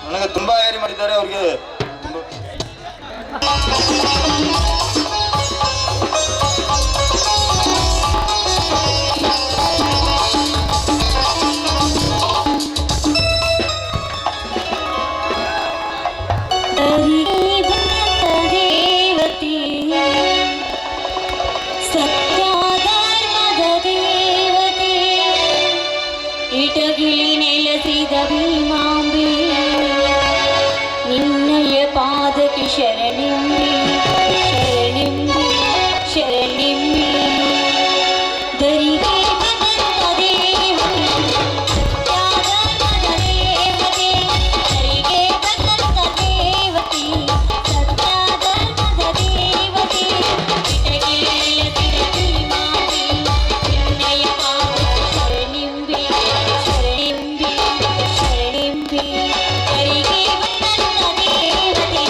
ನನಗೆ ತುಂಬಾ ಏರಿ ಮಾಡಿದ್ದಾರೆ. ಅವ್ರಿಗೆ ದೇವತೆ ಸತ್ಯಧರ್ಮದ ದೇವತೆ ಇಟಗಿಲಿ ನೆಲೆಸಿದ ಭೀಮಾಂಬೆ ನಿನ್ನಯ ಪಾದಕ್ಕೆ ಶರಣೆಂಬೆ ಶರಣೆಂಬೆ ಶರಣೆಂಬೆ ದರಿಗೆ ಬಂದ ದೇವತೆ ಸತ್ಯಧರ್ಮದ ದೇವತೆ ದರಿಗೆ ಬಂದ ದೇವತೆ ಸತ್ಯಧರ್ಮದ ದೇವತೆ ಇಟಗಿಲಿ ನೆಲೆಸಿದ ಭೀಮಾಂಬೆ ನಿನ್ನಯ ಪಾದಕ್ಕೆ ಶರಣೆಂಬೆ ಶರಣೆಂಬೆ ಶರಣೆಂಬೆ ದರಿಗೆ ಬಂದ ದೇವತೆ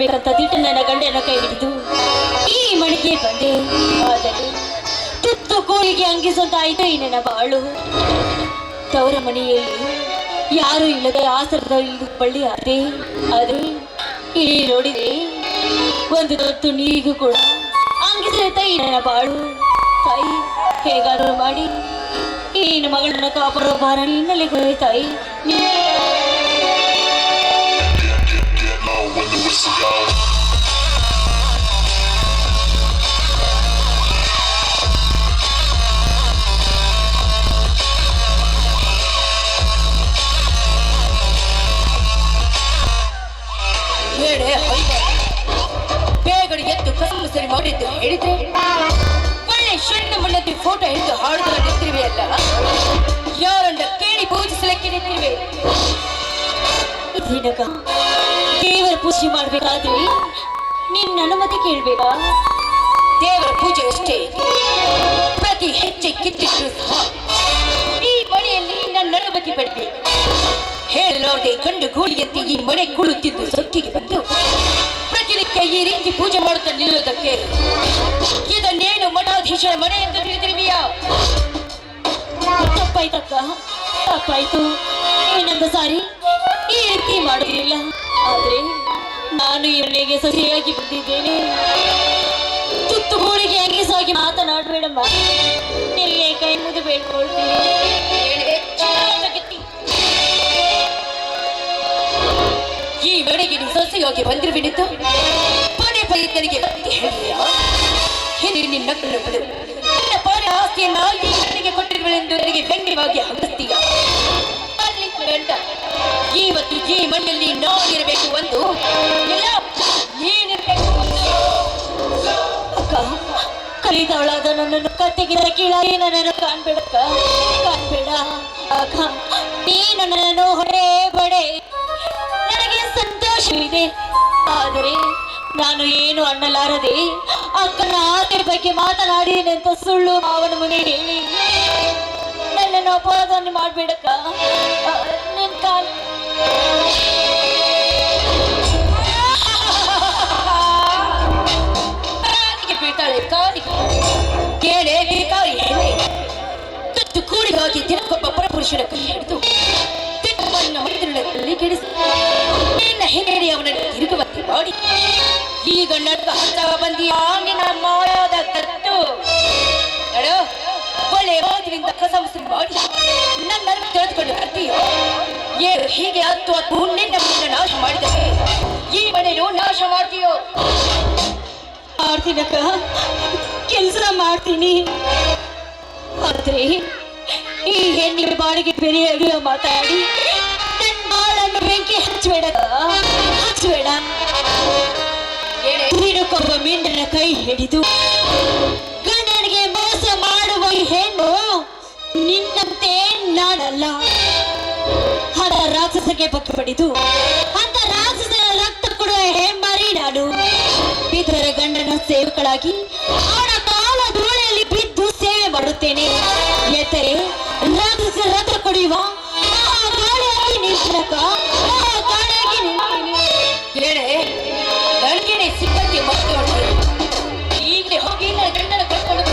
ಮಾಡಬೇಕಂತ ದಿಟ್ಟು ನನ್ನ ಗಂಡನ ಕೈ ಹಿಡಿದು ಈ ಮನೆಗೆ ಬಂದೆ. ಆದರೆ ತುತ್ತು ಕೋಳಿಗೆ ಅಂಗಿಸಂತಾಯಿತು ಈ ನನ್ನ ಬಾಳು. ತವರ ಮನೆಯಲ್ಲಿ ಯಾರು ಇಲ್ಲದೆ ಆಸರದ ಇಳಿದು ಬಳ್ಳಿ ಆದೆ. ಆದರೆ ಇಲ್ಲಿ ನೋಡಿದೆ ಒಂದು ತುತ್ತು ನೀರಿಗೂ ಕೂಡ ಅಂಗಿಸೈತ ಈ ನನ್ನ ಬಾಳು. ತಾಯಿ, ಹೇಗಾದರೂ ಮಾಡಿ ಈ ನನ್ನ ಮಗಳನ್ನ ಕಾಪಾಡೋ ಭಾರ ನಿನ್ನಲ್ಲಿ ಕೊಡುವೆ ತಾಯಿ. ಬೇಗಡೆ ಎದ್ದು ಕಸು ಸರಿ ಮಾಡಿದ್ದು ಹೇಳಿದ್ರೆ ಒಳ್ಳೆ ಶಣ್ಣ ಮುಳ್ಳದ್ದು ಫೋಟೋ ಹಿಡಿದು ಹಾಡುತ್ತಾ ನಿಂತಿರುವೆ ಅಲ್ಲ. ಯಾರನ್ನ ಕೇಳಿ ಪೂಜಿಸಲಿಕ್ಕೆ ನಿಂತಿರುವೆ. ದಿನಕ ದೇವರ ಪೂಜೆ ಮಾಡ್ಬೇಕಾದ್ರೆ ನಿನ್ನ ಅನುಮತಿ ಕೇಳ್ಬೇಕಾ? ದೇವರ ಪೂಜೆ ಅಷ್ಟೇ, ಪ್ರತಿ ಹೆಜ್ಜೆ ಕಿತ್ತಿದ್ರು ಸಹ ಈ ಮನೆಯಲ್ಲಿ ನನ್ನ ಅನುಮತಿ ಪಡ್ಬೇಕು. ಹೇಳಲಾರದೆ ಗಂಡು ಗೂಳಿಯಂತೆ ಈ ಮನೆ ಕುಳುತ್ತಿದ್ದು ಸೊಕ್ಕಿಗೆ ಬಂದು ಪ್ರತಿನಿತ್ಯ ಈ ರೀತಿ ಪೂಜೆ ಮಾಡುತ್ತಾ ನಿಲ್ಲುವುದಕ್ಕೆ ಇದನ್ನೇನು ಮಠಾಧೀಶರ ಮನೆ ಎಂದು ತಿಳಿದಿರುವಿಯಾ? ತಪ್ಪಾಯ್ತಕ್ಕ, ತಪ್ಪಾಯ್ತು. ಏನಂದ ಸಾರಿ ಈ ರೀತಿ ಮಾಡುವುದಿಲ್ಲ. ಆದ್ರೆ ನಾನು ಈ ಮನೆಗೆ ಸಸಿಯಾಗಿ ಬಂದಿದ್ದೇನೆ. ತುತ್ತು ಗೂಳಿಗೆ ಅಂಗಿಸಾಗಿ ಮಾತನಾಡಬೇಡಮ್ಮ. ನಿನಗೆ ಕೈ ಮುಗಿದು ಬೇಡ್ಕೊಳ್ತೀನಿ. ಈ ಮನೆಗೆ ನೀನು ಸಸಿಯಾಗಿ ಬಂದಿರುವಿನಿದ್ದು ಪದೇ ಪದೇ ನನಗೆ ಮತ್ತೆ ಹೇಳಿಯ? ಹಿಂದೆ ನಿನ್ನ ನಿನ್ನ ಪಾನೆ ಆಸ್ತಿಯನ್ನ ಈ ಮನೆಗೆ ಕೊಟ್ಟಿರುವೆನೆಂದು ನನಗೆ ವ್ಯಂಗ್ಯವಾಗಿ ಹಂಗಿಸ್ತೀಯ. ಗಂಡ ಇವತ್ತು ಈ ಮನೆಯಲ್ಲಿ ನಾನಿರಬೇಕು ಒಂದು, ಇಲ್ಲ ನೀನಿರಬೇಕು. ಅಕ್ಕ, ಕಲಿತವಳಾದ ನನ್ನನ್ನು ಕತ್ತಿಗಿದ ಕೀಳಾಗಿ ನನ್ನನ್ನು ಕಾಣ್ಬೇಡಕ್ಕ, ಕಾಣ್ಬೇಡ ಅಕ್ಕ. ನೀನು ನನ್ನನ್ನು ಹೊಡೆ ಬಡೆ ನನಗೆ ಸಂತೋಷವಿದೆ. ಆದರೆ ನಾನು ಏನು ಅನ್ನಲಾರದೆ ಅಕ್ಕನ ಆತರ ಬಗ್ಗೆ ಮಾತನಾಡಿದೆ ಅಂತ ಸುಳ್ಳು ಮಾವನ ಮನೆ ಹೇಳಿ ನನ್ನನ್ನು ಅಪರಾಧವನ್ನು ಮಾಡಬೇಡಕ್ಕ. ನಿನ್ ಕಾಲ್ ಬೀಳ್ತಾಳೆ ಕಾಲಿಗೆ. ಕೇಳೆ ಬೇಕಾರಿ ಹೇಳಿ ತುತ್ತು ಕೂಡಿಗಾಗಿ ದಿನಕ್ಕೊಬ್ಬ ಪರಪುರುಷನ ಕೈ ಹಿಡಿದು ತಿಟ್ಟವನ್ನು ಹೊಡೆದಿರುಳಲ್ಲಿ ಕೆಡಿಸಿ ನಿನ್ನ ಹಿನ್ನೆಲೆ ಅವನನ್ನು ತಿರುಗುವಂತೆ ಮಾಡಿ ಈಗ ನನ್ನ ಹತ್ತ ಬಂದಿಯ ನಿನ್ನ ಮಾಯಾದ ತತ್ತು ನಡು. ಒಳ್ಳೆ ಮಾತಿನಿಂದ ಕಸಮುಸಿ ಮಾಡಿ ನನ್ನನ್ನು ತಿಳಿದುಕೊಂಡು ಬರ್ತೀಯ. ಏನು ಹೀಗೆ ಹತ್ತು ಹತ್ತು ನಿನ್ನ ಮುಂದೆ ನಾಶ ಮಾಡಿದರೆ ಈ ಮನೆಯನ್ನು ನಾಶ ಮಾಡ್ತೀಯೋ? ಮಾಡ್ತೀನಕ್ಕ, ಕೆಲಸ ಮಾಡ್ತೀನಿ. ಆದ್ರೆ ಈ ಹೆಣ್ಣಿಗೆ ಬಾಡಿಗೆ ಬೆರೆಯಾಗಿ ಮಾತಾಡಿ ನನ್ನ ಬಾಳನ್ನು ಬೆಂಕಿ ಹಚ್ಚಬೇಡ, ಹಚ್ಚಬೇಡ. ನೀನಕ್ಕೊಬ್ಬ ಮಿಂಡನ ಕೈ ಹಿಡಿದು ಗಂಡನಿಗೆ ಮೋಸ ಮಾಡುವ ಈ ಹೆಣ್ಣು ನಿನ್ನಂತೆ ನಾನಲ್ಲ. ಹಣ ರಾಕ್ಷಸಕ್ಕೆ ಪಕ್ಕ ಪಡಿದು ಅಂತ ರಾಕ್ಷಸನ ರಕ್ತ ಕೊಡುವ ಹೆಮ್ಮಾರಿ ನಾನು. ಬಿದ್ದರ ಗಂಡನ ಸೇವಕಳಾಗಿ ಅವನ ಕಾಲ ಧೂಳೆಯಲ್ಲಿ ಬಿದ್ದು ಸೇವೆ ಮಾಡುತ್ತೇನೆ. ಎತ್ತರೆ ರಾಕ್ಷಸ ರಕ್ತ ಕುಡಿಯುವ ಕಾಳಿಯಾಗಿ ನಿಂತನಕ ಕಾಳಿಯಾಗಿ ನಿಂತೀನಿ. ಹೇಳೆ ನನಗೇನೆ ಸಿಕ್ಕಕ್ಕೆ ಮತ್ತೆ ಈಗಲೇ ಹೋಗಿ ನನ್ನ ಗಂಡನ ಕರ್ಕೊಂಡು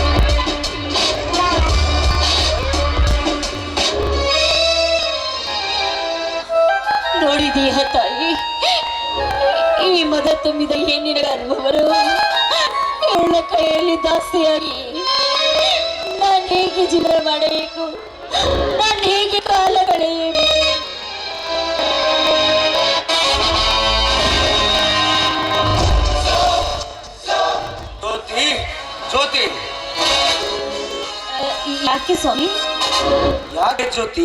ನೋಡಿದೀಯ ತಾಯಿ, ಈ ಮದ ತುಂಬಿದ ಹೆಣ್ಣಿನ ಅನುಭವರು ಇವಳ ಕೈಯಲ್ಲಿ ದಾಸ್ತಿಯಾಗಿ ನಾನು ಹೇಗೆ ಜೀವನ ಮಾಡಬೇಕು, ನಾನು ಹೇಗೆ ಕಾಲ ಕಳೆಯಬೇಕು? ಜ್ಯೋತಿ, ಯಾಕೆ ಸ್ವಾಮಿ? ಯಾಕೆ ಜ್ಯೋತಿ,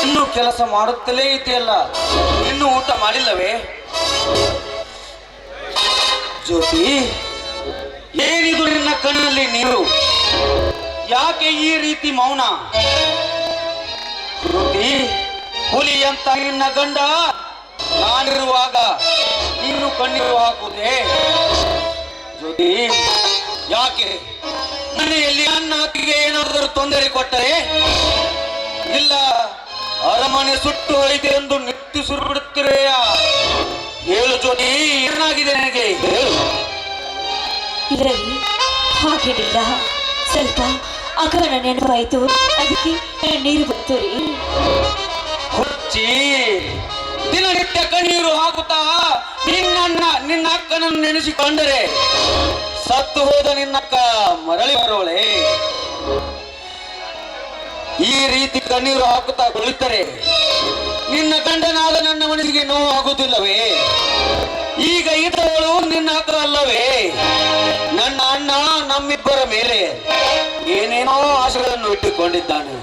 ಇನ್ನೂ ಕೆಲಸ ಮಾಡುತ್ತಲೇ ಇದೆಯಲ್ಲ, ಇನ್ನೂ ಊಟ ಮಾಡಿಲ್ಲವೇ? ಜ್ಯೋತಿ, ಏನಿದು ನಿನ್ನ ಕಣ್ಣಲ್ಲಿ ನೀರು? ಯಾಕೆ ಈ ರೀತಿ ಮೌನ? ಜ್ಯೋತಿ, ಹುಲಿ ಅಂತ ನಿನ್ನ ಗಂಡ ನಾನಿರುವಾಗ ಇನ್ನು ಕಣ್ಣೀರು ಹಾಕುವುದೇ? ಜ್ಯೋತಿ, ಯಾಕೆ ಮನೆಯಲ್ಲಿ ಅನ್ನ ಅತ್ತಿಗೆ ಏನಾದರೂ ತೊಂದರೆ ಕೊಟ್ಟರೆ, ಇಲ್ಲ ಅರಮನೆ ಸುಟ್ಟು ಹೋಯಿದೆ ಎಂದು ನಿಟ್ಟುಸಿರು ಬಿಡುತ್ತಿರೆಯಾ? ಹೇಳು ಜ್ಯೋತಿ, ಏನಾಗಿದೆ ನನಗೆ ಹೇಳು. ರವಿ ಹಾಗೇನಿಲ್ಲ, ಸ್ವಲ್ಪ ಅಕ್ಕನ ನೆನಪಾಯ್ತು, ಅದಕ್ಕೆ ನೀರು ಬಂತು ರೀ. ಹುಚ್ಚಿ, ದಿನನಿತ್ಯ ಕಣ್ಣೀರು ಹಾಕುತ್ತಾ ನಿನ್ನ ಅಕ್ಕನನ್ನು ನೆನೆಸಿಕೊಂಡರೆ ಸತ್ತು ಹೋದ ನಿನ್ನಕ್ಕ ಮರಳಿ ಬರೋಳೆ. ಈ ರೀತಿ ಕಣ್ಣೀರು ಹಾಕುತ್ತಾ ಕುಳಿತರೆ ನಿನ್ನ ಗಂಡನಾದ ನನ್ನ ಮನಸ್ಸಿಗೆ ನೋವು ಆಗುವುದಿಲ್ಲವೇ? ಈಗ ಇದ್ದವಳು ನಿನ್ನ ಅಕ್ಕ ಅಲ್ಲವೇ? ನನ್ನ ಅಣ್ಣ ನಮ್ಮಿಬ್ಬರ ಮೇಲೆ ಏನೇನೋ ಆಶೆಗಳನ್ನು ಇಟ್ಟುಕೊಂಡಿದ್ದಾನೆ,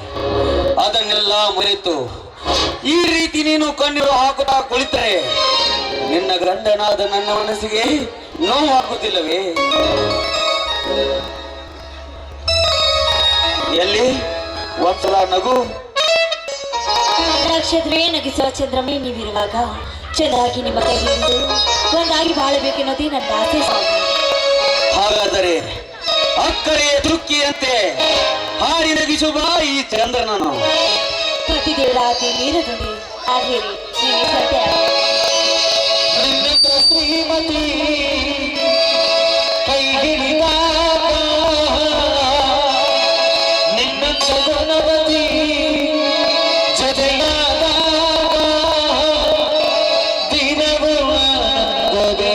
ಅದನ್ನೆಲ್ಲ ಮರೆತು ಈ ರೀತಿ ನೀನು ಕಣ್ಣೀರು ಹಾಕುತ್ತಾ ಕುಳಿತರೆ ನಿನ್ನ ಗಂಡನಾದ ನನ್ನ ಮನಸ್ಸಿಗೆ ನೋವು ಆಗುತ್ತಿಲ್ಲವೇ? ಎಲ್ಲಿ ಒಂದ್ಸಲ ನಗು. ನಕ್ಷತ್ರವೇ ನಗಿಸುವ ಚಂದ್ರಮೇ ನೀವಿರುವಾಗ ಚೆನ್ನಾಗಿ ನಿಮ್ಮ ಕೈ ಹಿಡಿದು ಒಂದಾಗಿ ಬಾಳಬೇಕೆನ್ನೋದೇ ನನ್ನ ಆಸೆ. ಹಾಗಾದರೆ ಅಕ್ಕರೆಯ ತೃಪ್ತಿಯಂತೆ ಹಾಡಿ ನಗಿಸುವ ಈ ಚಂದ್ರನನ್ನು ಪತಿದೇವರಾಗಿ ನೀರದುಡಿ ಹಾಗೇರಿ ನೀವೇ ಸತ್ಯ. ಶ್ರೀಮತಿ ಕೈ ಹಿಡಿದಾಗ ನಿನ್ನ ಜಗನವತಿ ಜತೆಯಾದಾಗ ದಿನವೂ ಆಗುತ್ತದೆ.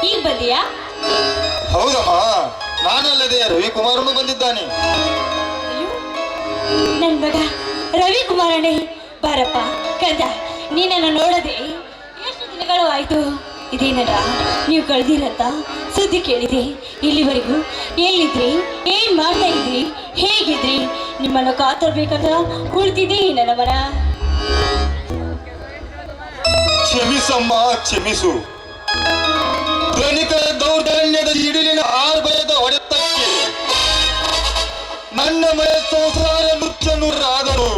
ಈಗ ಬಂದಿಯಾ? ಹೌದಮ್ಮ, ನಾನಲ್ಲದೆ ರವಿಕುಮಾರನು ಬಂದಿದ್ದಾನೆ. ಅಯ್ಯೋ ನನ್ ಮಗ ರವಿಕುಮಾರನೇ, ಬಾರಪ್ಪ ಕಂದ, ನೀನನ್ನು ನೋಡದೆ ಎಷ್ಟು ದಿನಗಳು ಆಯ್ತು. ಇದೇನಲ್ಲ ನೀವು ಕಳೆದಿರತ್ತ ಸುದ್ದಿ ಕೇಳಿದೆ. ಇಲ್ಲಿವರೆಗೂ ಎಲ್ಲಿದ್ರಿ, ಏನ್ ಮಾಡ್ತಾ ಇದ್ರಿ, ಹೇಗಿದ್ರಿ? ನಿಮ್ಮನ್ನು ಕಾತರ್ಬೇಕಂತ ಕುಳಿತಿದ್ದೆ ನನ್ನ ಮನ. ಕ್ಷಮಿಸಮ್ಮ, ಕ್ಷಮಿಸು. ಧನಿಕ ದೌರ್ಜನ್ಯದ ಇಡಿಲಿನ ಆರ್ಭಯದ ಹೊಡೆತಕ್ಕೆ ನನ್ನ ಮನೆ ಸಂಸಾರ ನುಚ್ಚನೂರಾದರು,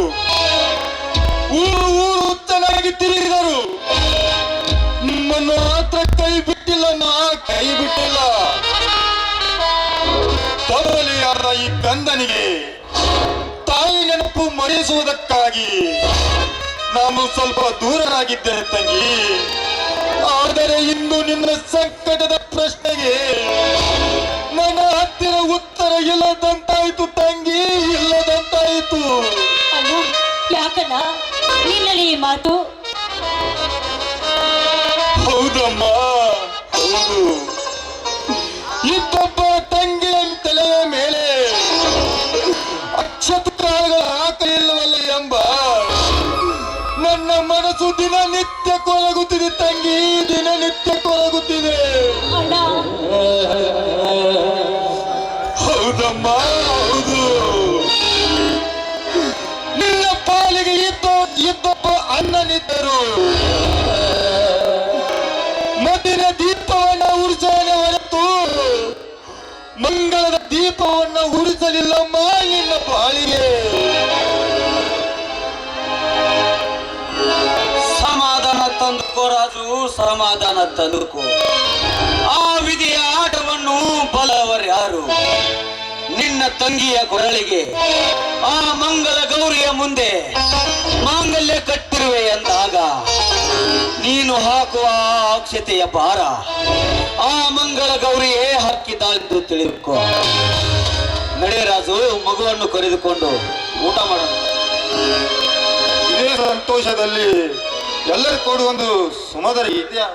ಊರು ಊರು ಹುಚ್ಚನಾಗಿ ತಿರುಗಿದರು. ತಂದೆಯಾದ ಈ ಕಂದನಿಗೆ ತಾಯಿ ನೆನಪು ಮರೆಸುವುದಕ್ಕಾಗಿ ನಾನು ಸ್ವಲ್ಪ ದೂರನಾಗಿದ್ದೇನೆ ತಂಗಿ. ಆದರೆ ಇಂದು ನಿನ್ನ ಸಂಕಟದ ಪ್ರಶ್ನೆಗೆ ನನ್ನ ಹತ್ತಿರ ಉತ್ತರ ಇಲ್ಲದಂತಾಯ್ತು ತಂಗಿ, ಇಲ್ಲದಂತಾಯ್ತು. ಅಣ್ಣ ಯಾಕಣ್ಣ ನಿನ್ನಲ್ಲಿ ಈ ಮಾತು? ಹೌದಮ್ಮ, ಹೌದು. ಇದ್ದೊಬ್ಬ ತಂಗಿಯ ತಲೆಯ ಮೇಲೆ ಅಕ್ಷತಕಾಲಗಳು ಹಾಕಲಿಲ್ಲವಲ್ಲ ಎಂಬ ನನ್ನ ಮನಸ್ಸು ದಿನನಿತ್ಯ ಕೊರಗುತ್ತಿದೆ ತಂಗಿ, ದಿನನಿತ್ಯ ಕೊರಗುತ್ತಿದೆ. ಅಣ್ಣ ಹೌದಮ್ಮ, ಹೌದು. ನಿನ್ನ ಪಾಲಿಗೆ ಇದ್ದೊಬ್ಬ ಅಣ್ಣನಿದ್ದರು. ಮದ್ದಿನ ದೀಪವನ್ನ ಉರಿಸೋನೆ ಹೊರತು ಮಂಗಳದ ದೀಪವನ್ನ ಉರಿಸಲಿಲ್ಲಮ್ಮ ನಿನ್ನ ಪಾಲಿಗೆ. ಸಮಾಧಾನ ತಂದುಕೋ ರಾಜು, ಸಮಾಧಾನ ತಂದುಕೋ. ಆ ವಿಧಿಯ ಆಟವನ್ನು ಬಲವರ್ಯಾರು? ನಿನ್ನ ತಂಗಿಯ ಕೊರಳಿಗೆ ಆ ಮಂಗಲ ಗೌರಿಯ ಮುಂದೆ ಮಾಂಗಲ್ಯ ಕಟ್ಟಿರುವೆ ಎಂದಾಗ ನೀನು ಹಾಕುವ ಅಕ್ಷತೆಯ ಭಾರ ಆ ಮಂಗಳ ಗೌರಿಯೇ ಹಾಕಿದ್ದಾಳೆಂದು ತಿಳಿದುಕೋ. ನಡೆ ರಾಜು, ಮಗುವನ್ನು ಕರೆದುಕೊಂಡು ಊಟ ಮಾಡೋಣ. ಇದೇ ಸಂತೋಷದಲ್ಲಿ ಎಲ್ಲರೂ ಕೂಡ ಒಂದು ಸುಮಧುರ ಇದೆಯಾ